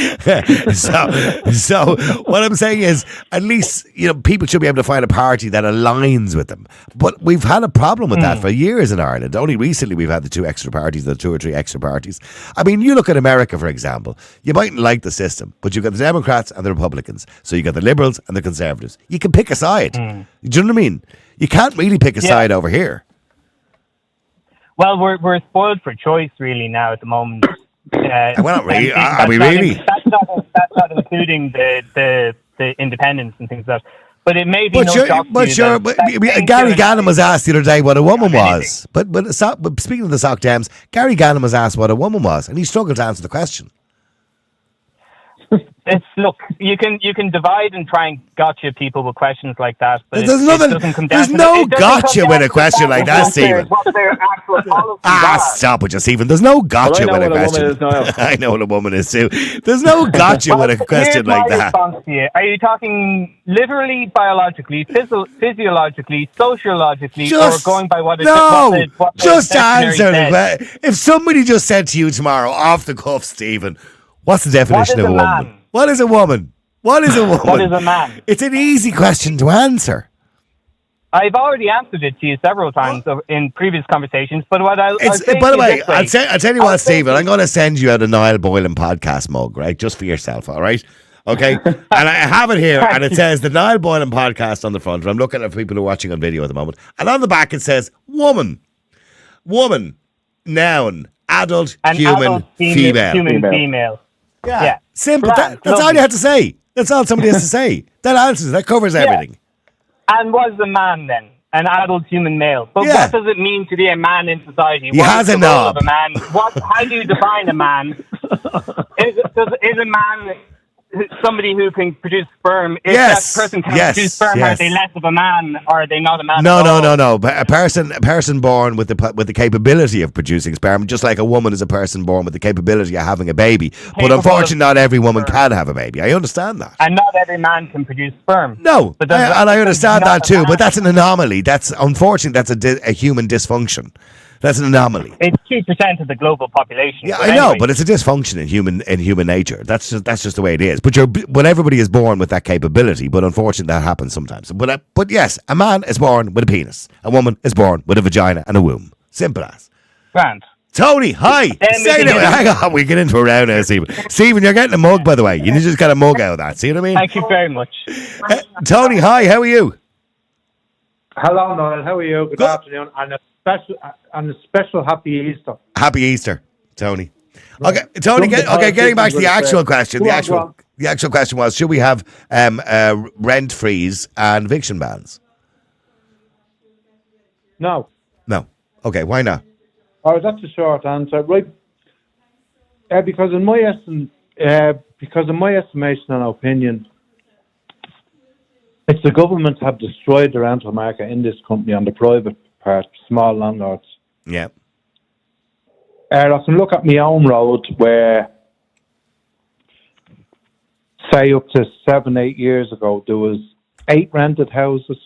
So No, what I'm saying is, at least, people should be able to find a party that aligns with them. But we've had a problem with that for years in Ireland. Only recently we've had the two or three extra parties. I mean, you look at America, for example. You mightn't like the system, but you've got the Democrats and the Republicans. So you've got the Liberals and the Conservatives. You can pick a side. Do you know what I mean? You can't really pick a side over here. Well, we're spoiled for choice really now at the moment. We're not really. Are we really? That's not including the independents and things like that. But it may be Gary Gannon was asked the other day what a woman was. But speaking of the Sock Dems, Gary Gannon was asked what a woman was, and he struggled to answer the question. Look, you can divide and try and gotcha people with questions like that, but there's no gotcha with a question like that, Stephen. Stop with you, Stephen. There's no gotcha with a question. I know what a woman is too. There's no gotcha with a question like that. Are you talking literally, biologically, physiologically, sociologically, or going by what just answer it. If somebody just said to you tomorrow, off the cuff, Stephen, what's the definition of a woman? What is a woman? What is a woman? What is a man? It's an easy question to answer. I've already answered it to you several times in previous conversations, but what I'll say by the way, I'll tell you what, Stephen, I'm going to send you out a Niall Boylan podcast mug, right? Just for yourself, all right? Okay? And I have it here, and it says the Niall Boylan podcast on the front. I'm looking at people who are watching on video at the moment. And on the back, it says woman, noun, adult, human, female. Yeah. Simple. That's all you have to say. That's all somebody has to say. That answers it. That covers everything. And was the man then an adult human male? But what does it mean to be a man in society? He has a knob. Of a man? How do you define a man? Is a man somebody who can produce sperm? If that person can produce sperm, are they less of a man, or are they not a man? No. But a person born with the capability of producing sperm, just like a woman is a person born with the capability of having a baby. But unfortunately, not every woman can have a baby. I understand that. And not every man can produce sperm. No, and I understand that too. But that's an anomaly. Unfortunately, that's a human dysfunction. That's an anomaly. It's 2% of the global population. Yeah, I know, but it's a dysfunction in human nature. That's just the way it is. But everybody is born with that capability. But unfortunately, that happens sometimes. But yes, a man is born with a penis. A woman is born with a vagina and a womb. Simple as. Grand. Tony, hi. Hang on, we get into a round now, Stephen. Stephen, you're getting a mug, by the way. You just got a mug out of that. See what I mean? Thank you very much. Tony, hi. How are you? Hello, Niall. How are you? Good afternoon. And a special happy Easter. Happy Easter, Tony. Okay, Tony. Getting back to the actual question. The actual question was: should we have rent freeze and eviction bans? No. Okay, why not? Oh, that's a short answer, right? Because in my estimation and opinion, it's the government have destroyed the rental market in this country on the private part, small landlords. Yeah. I can look at my own road where, say, up to 7-8 years ago, there was 8 rented houses.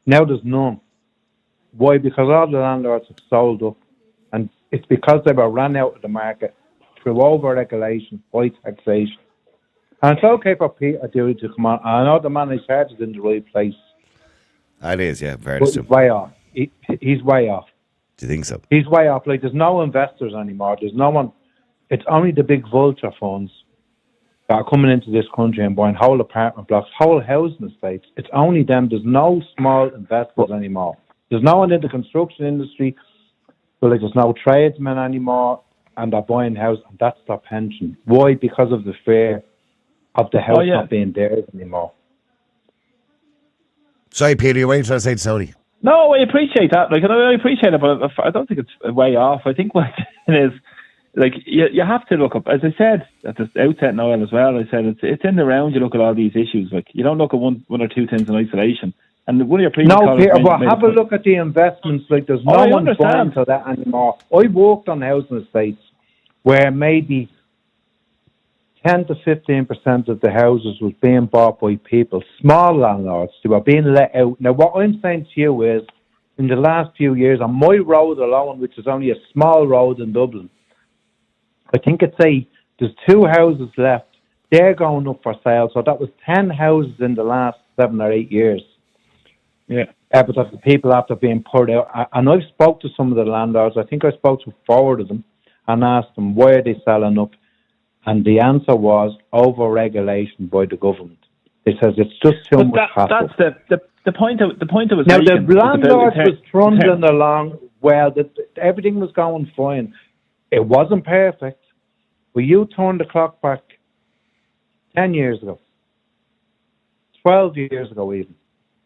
Now there's none. Why? Because all the landlords have sold up, and it's because they were run out of the market through over-regulation, high taxation. And it's okay for Peter Dewey to come on. I know the man is heart is in the right place. It is, yeah, very true. He's way off. He's way off. Do you think so? He's way off. Like, there's no investors anymore. There's no one. It's only the big vulture funds that are coming into this country and buying whole apartment blocks, whole housing estates. It's only them. There's no small investors anymore. There's no one in the construction industry. But there's no tradesmen anymore, and they're buying houses, and that's their pension. Why? Because of the fear of the house not being theirs anymore. Sorry, Peter, you're waiting to say to Tony. No, I appreciate that. Like, I appreciate it, but I don't think it's way off. I think what it is, like, you have to look up. As I said at the outset, Niall, as well, I said it's in the round. You look at all these issues. Like, you don't look at one or two things in isolation. And one of your previous Peter, but have a look at the investments. Like, there's no one buying to that anymore. I worked on housing estates where maybe 10 to 15% of the houses was being bought by people, small landlords, who were being let out. Now, what I'm saying to you is, in the last few years, on my road alone, which is only a small road in Dublin, I think there's 2 houses left they're going up for sale. So that was 10 houses in the last 7 or 8 years. Yeah. Because the people after being poured out. And I've spoke to some of the landlords. I think I spoke to 4 of them and asked them, why are they selling up? And the answer was over-regulation by the government. It says it's just too much hassle. That's the point. The point I was now making. The landlord was trundling along well. Everything was going fine. It wasn't perfect, but you turn the clock back 10 years ago, 12 years ago even,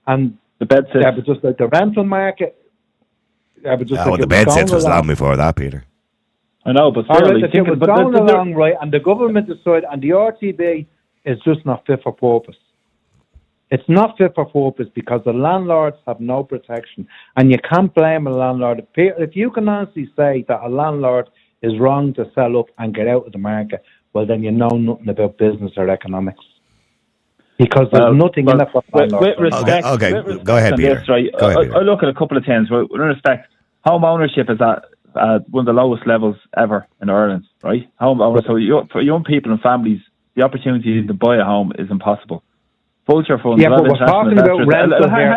and the bed sits. Yeah, but just like the rental market. Yeah, but just the bed sits was long before that, Peter. I know, but still, it was going along right, and the government decided, and the RTB is just not fit for purpose. It's not fit for purpose because the landlords have no protection, and you can't blame a landlord. If you can honestly say that a landlord is wrong to sell up and get out of the market, well, then you know nothing about business or economics. Because there's nothing in it for landlords. With respect, go ahead, Peter. This, right? I look at a couple of things. With respect, home ownership is at one of the lowest levels ever in Ireland, right? So for young people and families, the opportunity to buy a home is impossible. Vulture funds. Yeah, but we're talking about rental here.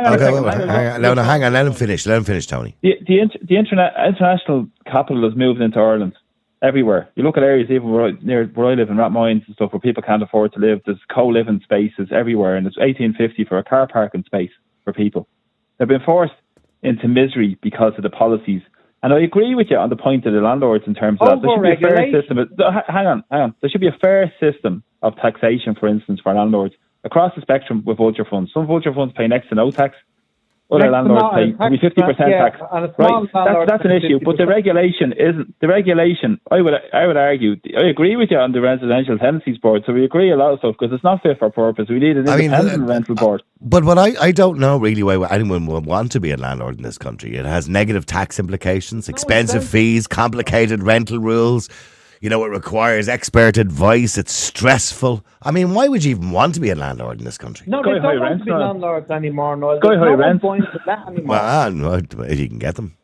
Hang on. Let him finish, Tony. The international capital has moved into Ireland everywhere. You look at areas even where I live in Rathmines and stuff where people can't afford to live. There's co-living spaces everywhere, and it's $18.50 for a car parking space for people. They've been forced into misery because of the policies. And I agree with you on the point of the landlords in terms of that. There should be a fair system. Hang on. There should be a fair system of taxation, for instance, for landlords across the spectrum with vulture funds. Some vulture funds pay next to no tax. Other landlords pay 50% tax. Right? That's an issue. But the regulation isn't. The regulation, I would argue, I agree with you on the Residential Tenancies Board. So we agree a lot of stuff because it's not fit for purpose. We need an independent rental board. But what I don't know really why anyone would want to be a landlord in this country. It has negative tax implications, expensive fees, complicated rental rules. You know, it requires expert advice. It's stressful. I mean, why would you even want to be a landlord in this country? No, they don't want to be landlords anymore. No, Sky high rents. Well, if you can get them.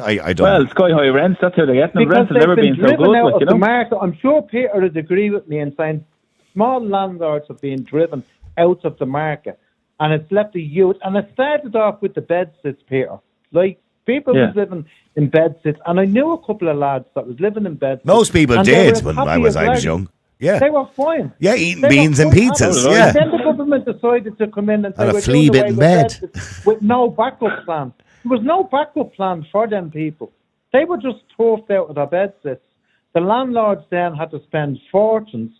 I don't. Well, sky high rents. That's how they get them. Because rents have never been so good. Out of the market. I'm sure Peter would agree with me in saying small landlords have been driven out of the market, and it's left the youth. And it started off with the bed sits, Peter. Like people was living in bed sits, and I knew a couple of lads that was living in bed sits. Most people did when I was young. Yeah, they were fine. Yeah, eating beans and pizzas. Yeah. Then the government decided to come in and say a flea-bitten bed with no backup plan. There was no backup plan for them people. They were just turfed out of their bed sits. The landlords then had to spend fortunes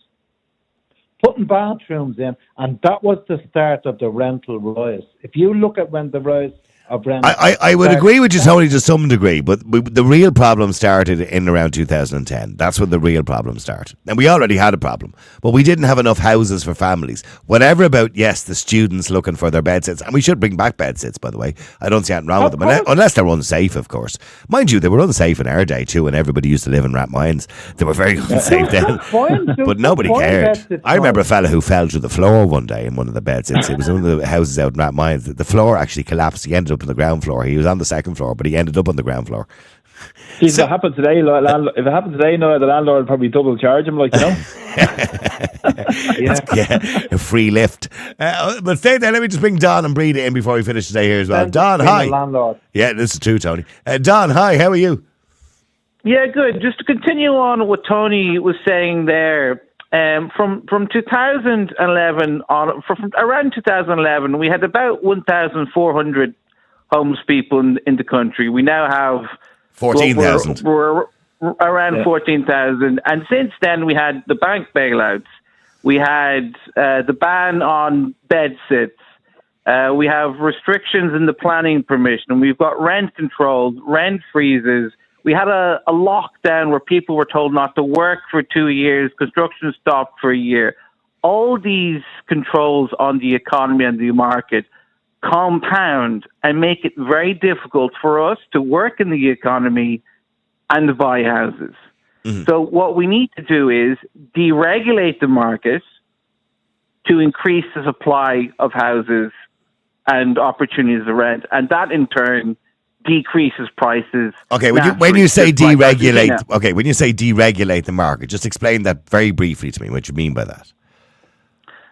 putting bathrooms in, and that was the start of the rental rise. If you look at when the rise of rent, I would agree with you, Tony, to some degree, but the real problem started in around 2010. That's when the real problem started. And we already had a problem, but we didn't have enough houses for families. Whatever about, yes, the students looking for their bed sits, and we should bring back bed sits, by the way. I don't see anything wrong with them, unless they're unsafe, of course. Mind you, they were unsafe in our day too, and everybody used to live in Rathmines. They were very unsafe then, but nobody cared. I remember a fella who fell through the floor one day in one of the bed sits. It was one of the houses out in Rathmines. The floor actually collapsed. He ended up on the ground floor. He was on the second floor, but he ended up on the ground floor. If it happened today, no, the landlord would probably double charge him, like, you know. A free lift. But stay there. Let me just bring Don and Breda in before we finish today here as well. Don, hi. Yeah, this is true, Tony. Don, hi. How are you? Yeah, good. Just to continue on what Tony was saying there. From 2011 on, from around 2011, we had about 1,400 homeless people in the country. We now have 14,000. We're around 14,000, and since then we had the bank bailouts. We had the ban on bed sits. We have restrictions in the planning permission. We've got rent controls, rent freezes. We had a lockdown where people were told not to work for 2 years. Construction stopped for a year. All these controls on the economy and the market compound and make it very difficult for us to work in the economy and buy houses. Mm-hmm. So what we need to do is deregulate the market to increase the supply of houses and opportunities to rent, and that in turn decreases prices. Okay, when you say deregulate, when you say deregulate the market, just explain that very briefly to me. What you mean by that?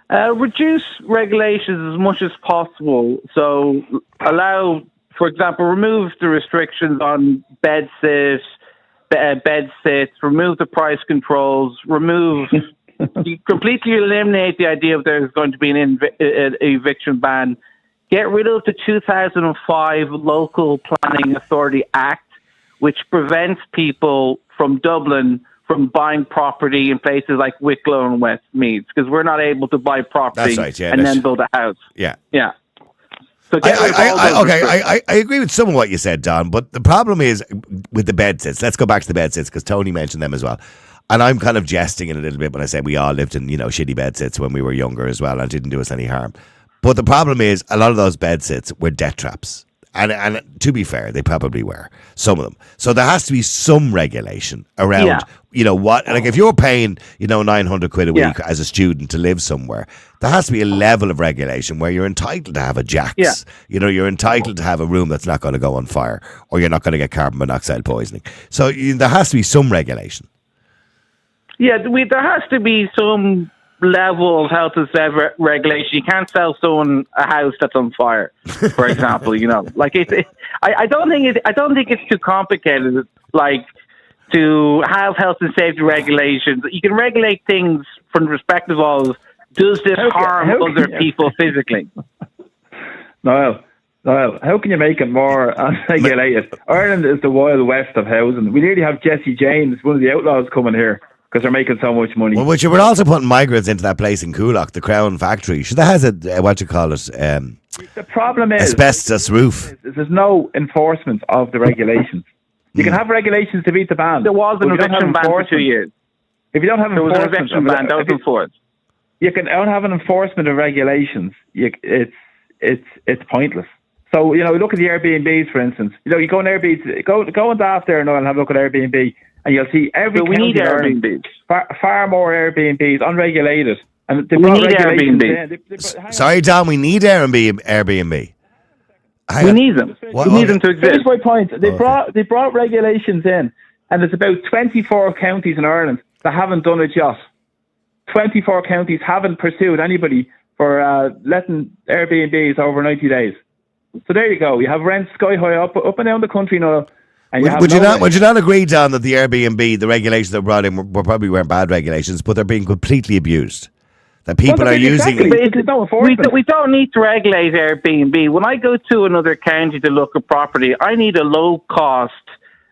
Reduce regulations as much as possible. So allow, for example, remove the restrictions on bed sits, remove the price controls, completely eliminate the idea of there's going to be an eviction ban. Get rid of the 2005 Local Planning Authority Act, which prevents people from Dublin from buying property in places like Wicklow and Westmeath, because we're not able to buy property and then build a house. Yeah. So I agree with some of what you said, Don, but the problem is with the bed sits. Let's go back to the bed sits, because Tony mentioned them as well. And I'm kind of jesting in a little bit when I say we all lived in, shitty bed sits when we were younger as well, and it didn't do us any harm. But the problem is a lot of those bed sits were debt traps. And to be fair, they probably were, some of them. So there has to be some regulation around, what, like if you're paying, 900 quid a week as a student to live somewhere, there has to be a level of regulation where you're entitled to have a jacks. Yeah. You're entitled to have a room that's not going to go on fire, or you're not going to get carbon monoxide poisoning. So there has to be some regulation. Yeah, there has to be some level of health and safety regulation. You can't sell someone a house that's on fire, for example. Like I don't think it's too complicated. Like to have health and safety regulations, you can regulate things from the perspective of does this harm other people physically? Niall, how can you make it more unregulated? Ireland is the Wild West of housing. We nearly have Jesse James, one of the outlaws, coming here, because they're making so much money. Well, which we're also putting migrants into that place in Coolock, the Crown Factory. That has a the problem is asbestos roof. There's no enforcement of the regulations. You can have regulations to beat the ban. There was an eviction ban for 2 years. If you don't have enforcement, there was an eviction ban that was enforced. You can don't have an enforcement of regulations. It's pointless. So look at the Airbnbs, for instance. You go on Airbnb, go on Daft there and have a look at Airbnb. And you'll see we need Airbnbs. Far more Airbnbs, unregulated. And we need Airbnb. Sorry, Don, we need Airbnb. We need them. We need them to exist. Here's my point. They brought regulations in, and there's about 24 counties in Ireland that haven't done it yet. 24 counties haven't pursued anybody for letting Airbnbs over 90 days. So there you go. You have rents sky high up and down the country now. Would you not agree, Don, that the Airbnb, the regulations that were brought in probably weren't bad regulations, but they're being completely abused? That people are using... We don't need to regulate Airbnb. When I go to another county to look at property, I need a low-cost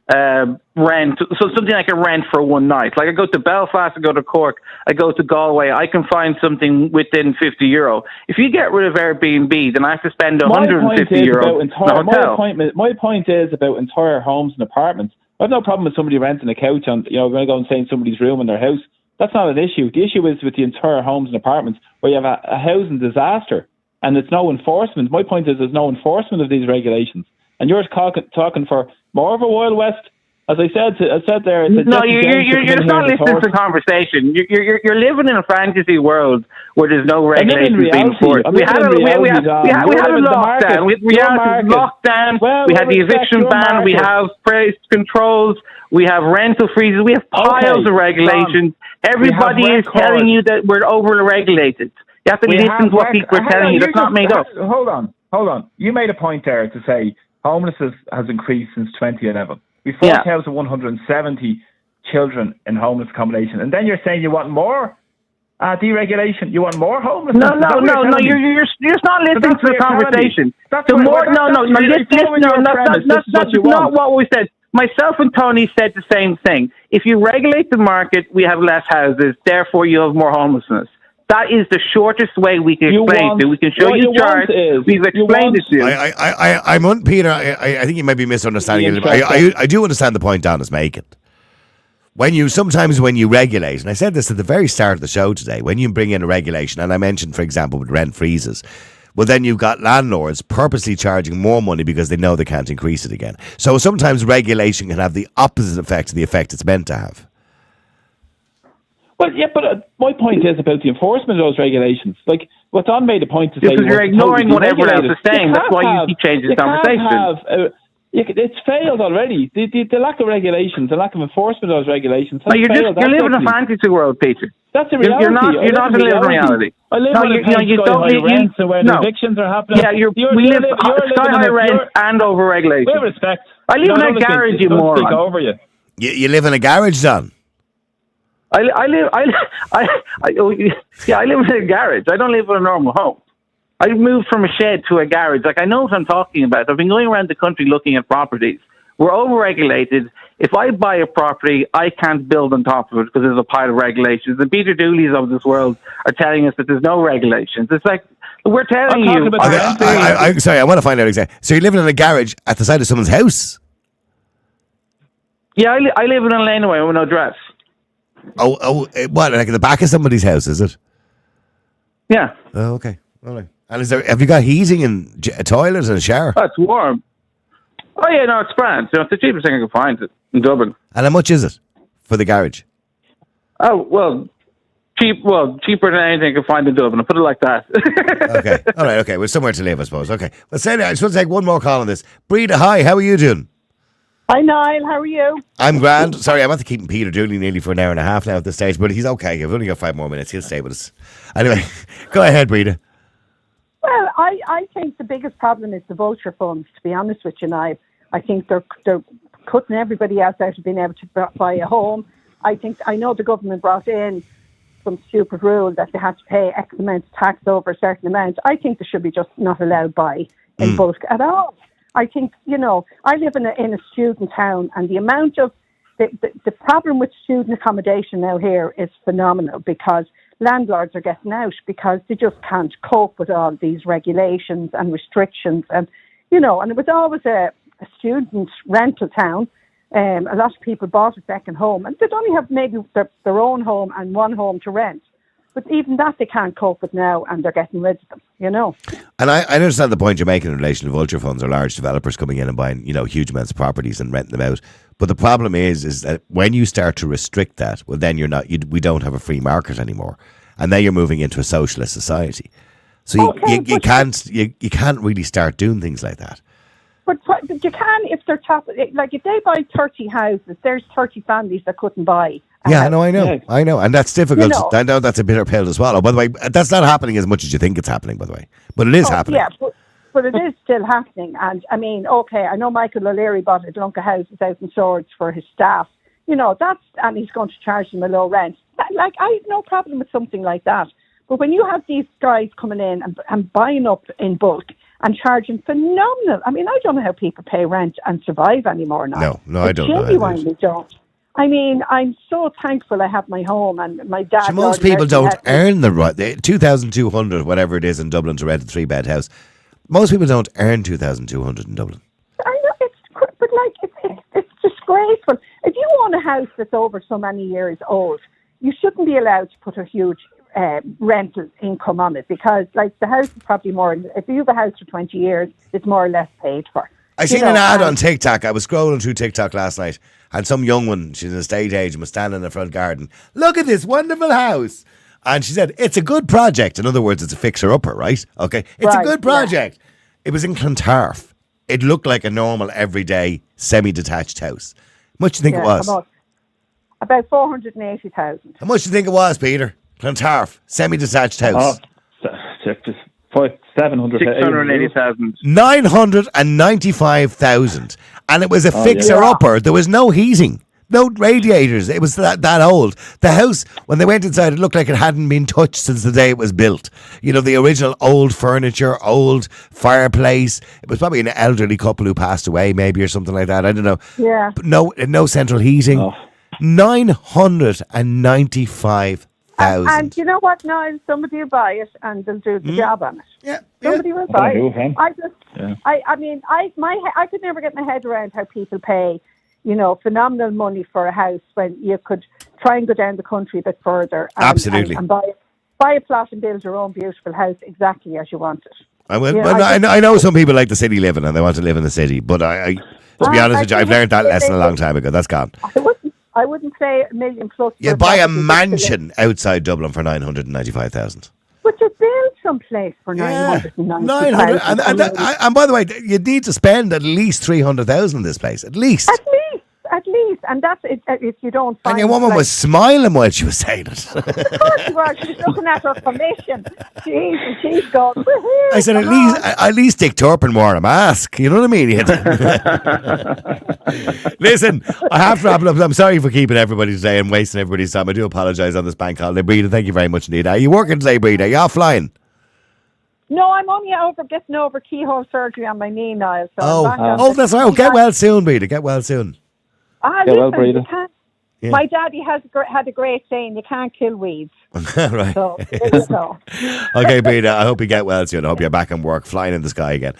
rent, so something I can rent for one night. Like I go to Belfast, I go to Cork, I go to Galway, I can find something within €50. If you get rid of Airbnb, then I have to spend €150. My point is about entire homes and apartments. I have no problem with somebody renting a couch on, going to go and stay in somebody's room in their house. That's not an issue. The issue is with the entire homes and apartments where you have a housing disaster and there's no enforcement. My point is there's no enforcement of these regulations. And you're talking for more of a Wild West. As I said there. No, you're just not listening to the conversation. You're living in a fantasy world where there's no regulations being enforced. We had a lockdown. We had the eviction ban. We have price controls. We have rental freezes. We have piles of regulations. Everybody is telling you that we're over-regulated. You have to listen to what people are telling you. That's not made up. Hold on. You made a point there to say homelessness has increased since 2011. We 4,170 children in homeless accommodation, and then you're saying you want more deregulation. You want more homelessness? No. You're just not listening to the conversation. That's not what we said. Myself and Tony said the same thing. If you regulate the market, we have less houses. Therefore, you have more homelessness. That is the shortest way we can explain it. We can show you charts. We've explained it to you. Peter, I think you might be misunderstanding it. I do understand the point Don is making. Sometimes when you regulate, and I said this at the very start of the show today, when you bring in a regulation, and I mentioned, for example, with rent freezes, well, then you've got landlords purposely charging more money because they know they can't increase it again. So sometimes regulation can have the opposite effect to the effect it's meant to have. Well, yeah, but my point is about the enforcement of those regulations. Like, what Don made a point to say... Because you're ignoring what everyone else is saying. That's why you keep changing the conversation. It's failed already. The lack of regulations, the lack of enforcement of those regulations. No, you're living in a fantasy world, Peter. That's a reality. You're not living reality. I live on sky-high rents, and when evictions are happening. Yeah, we live sky-high rents and over-regulation. With respect. I live in a garage, you moron. Over you. You live in a garage, Don? I live in a garage. I don't live in a normal home. I moved from a shed to a garage. Like, I know what I'm talking about. I've been going around the country looking at properties. We're overregulated. If I buy a property, I can't build on top of it because there's a pile of regulations. The Peter Dooleys of this world are telling us that there's no regulations. It's like, we're telling you. I'm sorry, I want to find out exactly. So you're living in a garage at the side of someone's house? Yeah, I live in a laneway with no address. Oh, what? Like in the back of somebody's house, is it? Yeah. Oh, okay. All right. And have you got heating and a toilet and a shower? Oh, it's warm. Oh, yeah, no, it's grand. So it's the cheapest thing I can find in Dublin. And how much is it for the garage? Oh, well, cheaper than anything I can find in Dublin. I'll put it like that. Okay. All right, okay. Well, somewhere to live, I suppose. Okay. Well, say I just want to take one more call on this. Breda, hi, how are you doing? Hi, Niall. How are you? I'm grand. Sorry, I'm after keeping Peter Dooley nearly for an hour and a half now at this stage, but he's okay. I've only got 5 more minutes. He'll stay with us. Anyway, go ahead, Breda. Well, I think the biggest problem is the vulture funds, to be honest with you, Niall. I think they're cutting everybody else out of being able to buy a home. I know the government brought in some stupid rule that they had to pay X amount of tax over a certain amount. I think they should be just not allowed buy in bulk at all. I think, I live in a student town, and the amount of the problem with student accommodation now here is phenomenal, because landlords are getting out because they just can't cope with all these regulations and restrictions. And, and it was always a student rental town. A lot of people bought a second home, and they'd only have maybe their own home and one home to rent. But even that they can't cope with now, and they're getting rid of them, And I understand the point you're making in relation to vulture funds or large developers coming in and buying, huge amounts of properties and renting them out. But the problem is that when you start to restrict that, well, then we don't have a free market anymore, and then you're moving into a socialist society. So you can't really start doing things like that. But you can if they're if they buy 30 houses, there's 30 families that couldn't buy. Yeah, no, I know, and that's difficult. I know that's a bitter pill to swallow. By the way, that's not happening as much as you think it's happening. By the way, but it is happening. Yeah, but it is still happening. And I mean, okay, I know Michael O'Leary bought a lunk of houses out in Swords for his staff. And he's going to charge them a low rent. I have no problem with something like that. But when you have these guys coming in and buying up in bulk and charging phenomenal, I mean, I don't know how people pay rent and survive anymore now. No, I don't know. Genuinely don't. I mean, I'm so thankful I have my home, and my dad. So most people don't earn the right 2,200, whatever it is in Dublin to rent a 3-bed house. Most people don't earn 2,200 in Dublin. I know it's disgraceful. If you own a house that's over so many years old, you shouldn't be allowed to put a huge rental income on it, because the house is probably more. If you have a house for 20 years, it's more or less paid for. I seen an ad on TikTok. I was scrolling through TikTok last night, and some young one, she's an estate agent, was standing in the front garden. Look at this wonderful house. And she said, it's a good project. In other words, it's a fixer-upper, right? Okay. It's a good project. Yeah. It was in Clontarf. It looked like a normal, everyday, semi-detached house. How much do you think it was? About 480,000. How much do you think it was, Peter? Clontarf, semi-detached house. 680,000. 995,000. And it was a fixer-upper. There was no heating, no radiators. It was that old. The house, when they went inside, it looked like it hadn't been touched since the day it was built. The original old furniture, old fireplace. It was probably an elderly couple who passed away, maybe, or something like that. I don't know. Yeah. But no central heating. Oh. 995,000. And you know what, Niall? Somebody will buy it and they'll do the job on it. Yeah. Somebody will buy it. I could never get my head around how people pay, phenomenal money for a house when you could try and go down the country a bit further. Absolutely. And buy a plot and build your own beautiful house exactly as you want it. I know some people like the city living and they want to live in the city, but to be honest with you, I've learned that lesson a long time ago. That's gone. I wouldn't say $1 million plus. You buy a mansion outside Dublin for 995,000. But you're built someplace for Yeah. 900. And by the way, you need to spend at least 300,000 in this place. At least. At least. And that's it, if you don't find... And your woman was smiling while she was saying it. Of course she was. She was looking at her commission. She's gone, woohoo, I said, at least Dick Turpin wore a mask. You know what I mean? Listen, I have to wrap it up. I'm sorry for keeping everybody today and wasting everybody's time. I do apologise on this bank holiday. Breda, thank you very much indeed. Are you working today, Breda? Are you offline? No, I'm only getting over keyhole surgery on my knee, Niall. So that's right. Get well soon, Breda. Get well soon. Listen, my daddy had a great saying, you can't kill weeds. Right. So, there you go. Okay, Peter, I hope you get well soon. I hope you're back in work, flying in the sky again.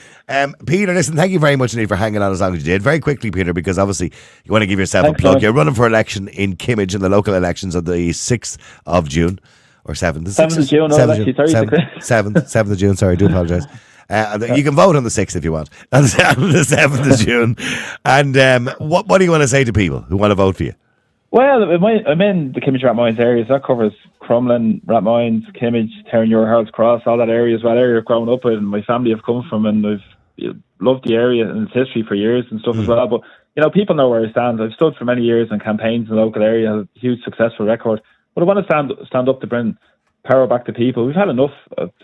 Peter, listen, thank you very much indeed for hanging on as long as you did. Very quickly, Peter, because obviously you want to give yourself a plug. You're running for election in Kimmage in the local elections on the 6th of June. Or 7th. 7th of June. 7th of June, sorry, I do apologise. You can vote on the 6th if you want. On the 7th of June. And what do you want to say to people who want to vote for you? Well, I'm in the Kimmage Rathmines area, so that covers Crumlin, Rathmines, Kimmage, Terranure, Harold's Cross, all that area as well. Area I've grown up with and my family have come from, and I've loved the area and its history for years and stuff as well. But, people know where I stand. I've stood for many years in campaigns in the local area, have a huge successful record. But I want to stand up to bring power back to people. We've had enough,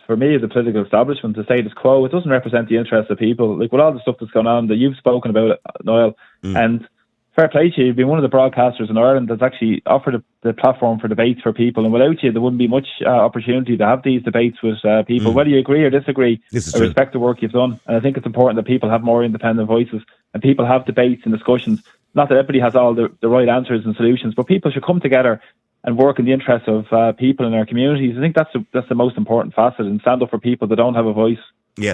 for me, the political establishment, to status quo. It doesn't represent the interests of people. Like, with all the stuff that's going on that you've spoken about, Niall, and fair play to you, you've been one of the broadcasters in Ireland that's actually offered the platform for debates for people, and without you, there wouldn't be much opportunity to have these debates with people. Whether you agree or disagree, I respect the work you've done, and I think it's important that people have more independent voices, and people have debates and discussions. Not that everybody has all the right answers and solutions, but people should come together and work in the interests of people in our communities. I think that's the most important facet, and stand up for people that don't have a voice.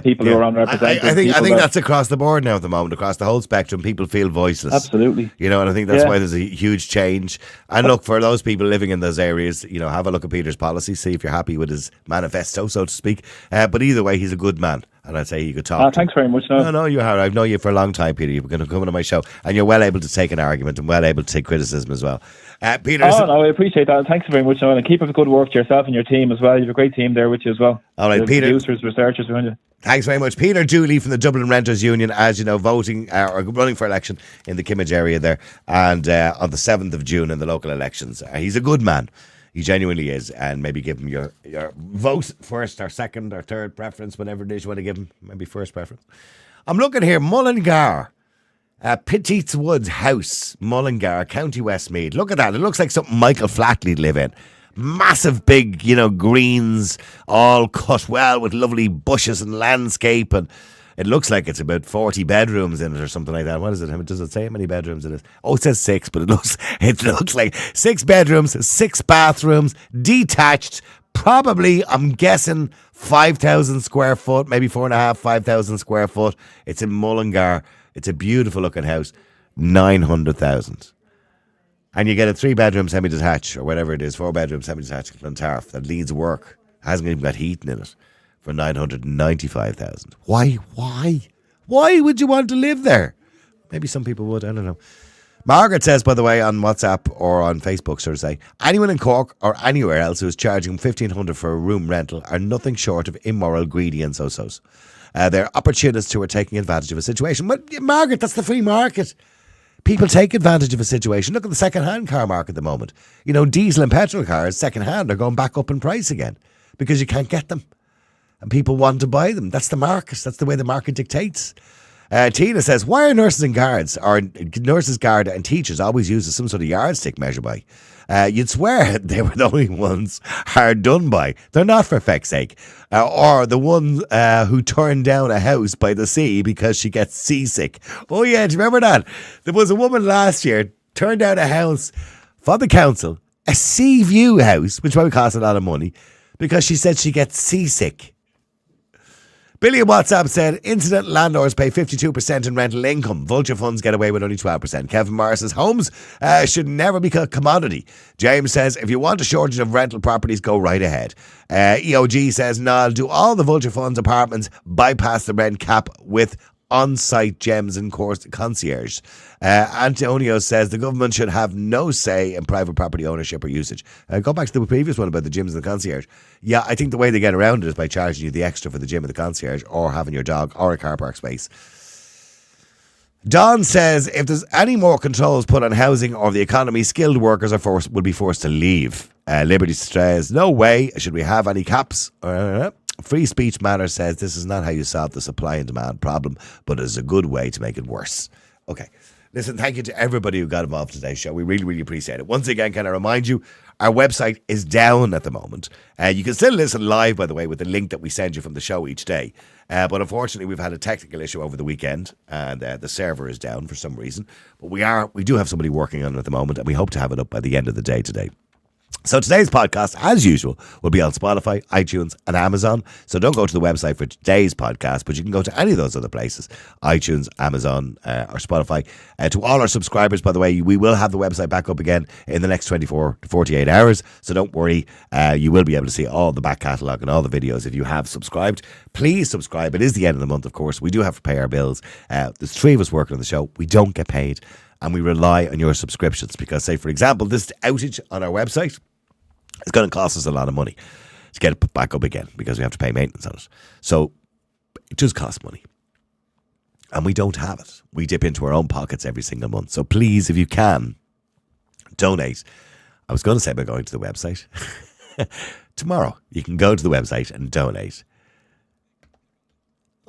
People who are unrepresented. I think that's across the board now at the moment, across the whole spectrum. People feel voiceless. Absolutely. And I think that's why there's a huge change. And look, for those people living in those areas, have a look at Peter's policies, see if you're happy with his manifesto, so to speak. But either way, he's a good man. And I'd say you could talk. Thanks very much. No, you are. I've known you for a long time, Peter. You're going to come on my show, and you're well able to take an argument and well able to take criticism as well. Peter. I appreciate that. Thanks very much, Noel. And keep up the good work to yourself and your team as well. You have a great team there with you as well. All right, Peter. Producers, researchers behind you. Thanks very much. Peter Dooley from the Dublin Renters Union, as you know, voting or running for election in the Kimmage area there, and on the 7th of June in the local elections. He's a good man. He genuinely is, and maybe give him your vote first or second or third preference, whatever it is you want to give him, maybe first preference. I'm looking here, Mullingar, Petite's Woods House, Mullingar, County Westmeath. Look at that. It looks like something Michael Flatley'd live in. Massive big, greens, all cut well with lovely bushes and landscape, and it looks like it's about 40 bedrooms in it or something like that. What is it? Does it say how many bedrooms it is? Oh, it says 6, but it looks like 6 bedrooms, 6 bathrooms, detached, probably, I'm guessing, 5,000 square foot, maybe 4.5, 5,000 square foot. It's in Mullingar. It's a beautiful looking house. 900,000. And you get a 3-bedroom semi-detached, or whatever it is, 4-bedroom semi-detached in Clontarf that needs work. Hasn't even got heating in it. For 995,000. Why would you want to live there? Maybe some people would, I don't know. Margaret says, by the way, on WhatsApp or on Facebook, so to say, anyone in Cork or anywhere else who is charging $1,500 for a room rental are nothing short of immoral, greedy and so-sos. They're opportunists who are taking advantage of a situation. But Margaret, that's the free market. People take advantage of a situation. Look at the second-hand car market at the moment. Diesel and petrol cars, second-hand, are going back up in price again because you can't get them. And people want to buy them. That's the market. That's the way the market dictates. Tina says, why are nurses and guards, or nurses, guard and teachers always used as some sort of yardstick measure by? You'd swear they were the only ones hard done by. They're not, for feck's sake. Or the one who turned down a house by the sea because she gets seasick. Oh yeah, do you remember that? There was a woman last year turned down a house for the council, a sea view house, which probably cost a lot of money, because she said she gets seasick. Billy on WhatsApp said, incident landlords pay 52% in rental income. Vulture funds get away with only 12%. Kevin Morris says, homes should never be a commodity. James says, if you want a shortage of rental properties, go right ahead. EOG says, Niall, do all the vulture funds apartments bypass the rent cap with on-site gyms and concierge. Antonio says the government should have no say in private property ownership or usage. Go back to the previous one about the gyms and the concierge. Yeah, I think the way they get around it is by charging you the extra for the gym and the concierge, or having your dog, or a car park space. Don says if there's any more controls put on housing or the economy, skilled workers will be forced to leave. Liberty says no way should we have any caps. Free Speech Matter says this is not how you solve the supply and demand problem, but it is a good way to make it worse. Okay. Listen, thank you to everybody who got involved in today's show. We really, really appreciate it. Once again, can I remind you, our website is down at the moment. You can still listen live, by the way, with the link that we send you from the show each day. But unfortunately, we've had a technical issue over the weekend, and the server is down for some reason. But we do have somebody working on it at the moment, and we hope to have it up by the end of the day today. So today's podcast, as usual, will be on Spotify, iTunes and Amazon. So don't go to the website for today's podcast, but you can go to any of those other places, iTunes, Amazon or Spotify. To all our subscribers, by the way, we will have the website back up again in the next 24 to 48 hours. So don't worry, you will be able to see all the back catalogue and all the videos if you have subscribed. Please subscribe. It is the end of the month, of course. We do have to pay our bills. There's 3 of us working on the show. We don't get paid. And we rely on your subscriptions because, say, for example, this outage on our website is going to cost us a lot of money to get it put back up again because we have to pay maintenance on it. So it does cost money. And we don't have it. We dip into our own pockets every single month. So please, if you can, donate. I was going to say by going to the website. Tomorrow, you can go to the website and donate.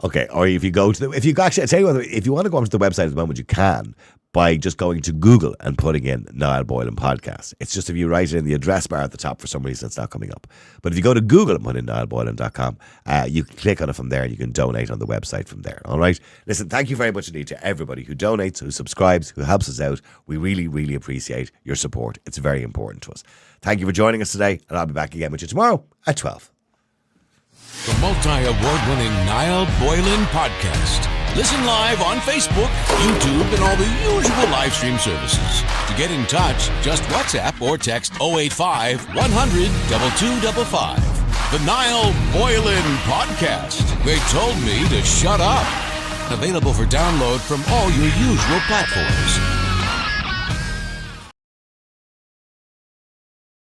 Okay, or if you go to I tell you what, if you want to go onto the website at the moment, you can by just going to Google and putting in Niall Boylan Podcast. It's just if you write it in the address bar at the top, for some reason it's not coming up. But if you go to Google and put in niallboylan.com, you can click on it from there and you can donate on the website from there. All right? Listen, thank you very much indeed to everybody who donates, who subscribes, who helps us out. We really, really appreciate your support. It's very important to us. Thank you for joining us today, and I'll be back again with you tomorrow at 12. The multi-award-winning Niall Boylan Podcast. Listen live on Facebook, YouTube, and all the usual live stream services. To get in touch, just WhatsApp or text 085 100 2255. The Niall Boylan Podcast. They told me to shut up. Available for download from all your usual platforms.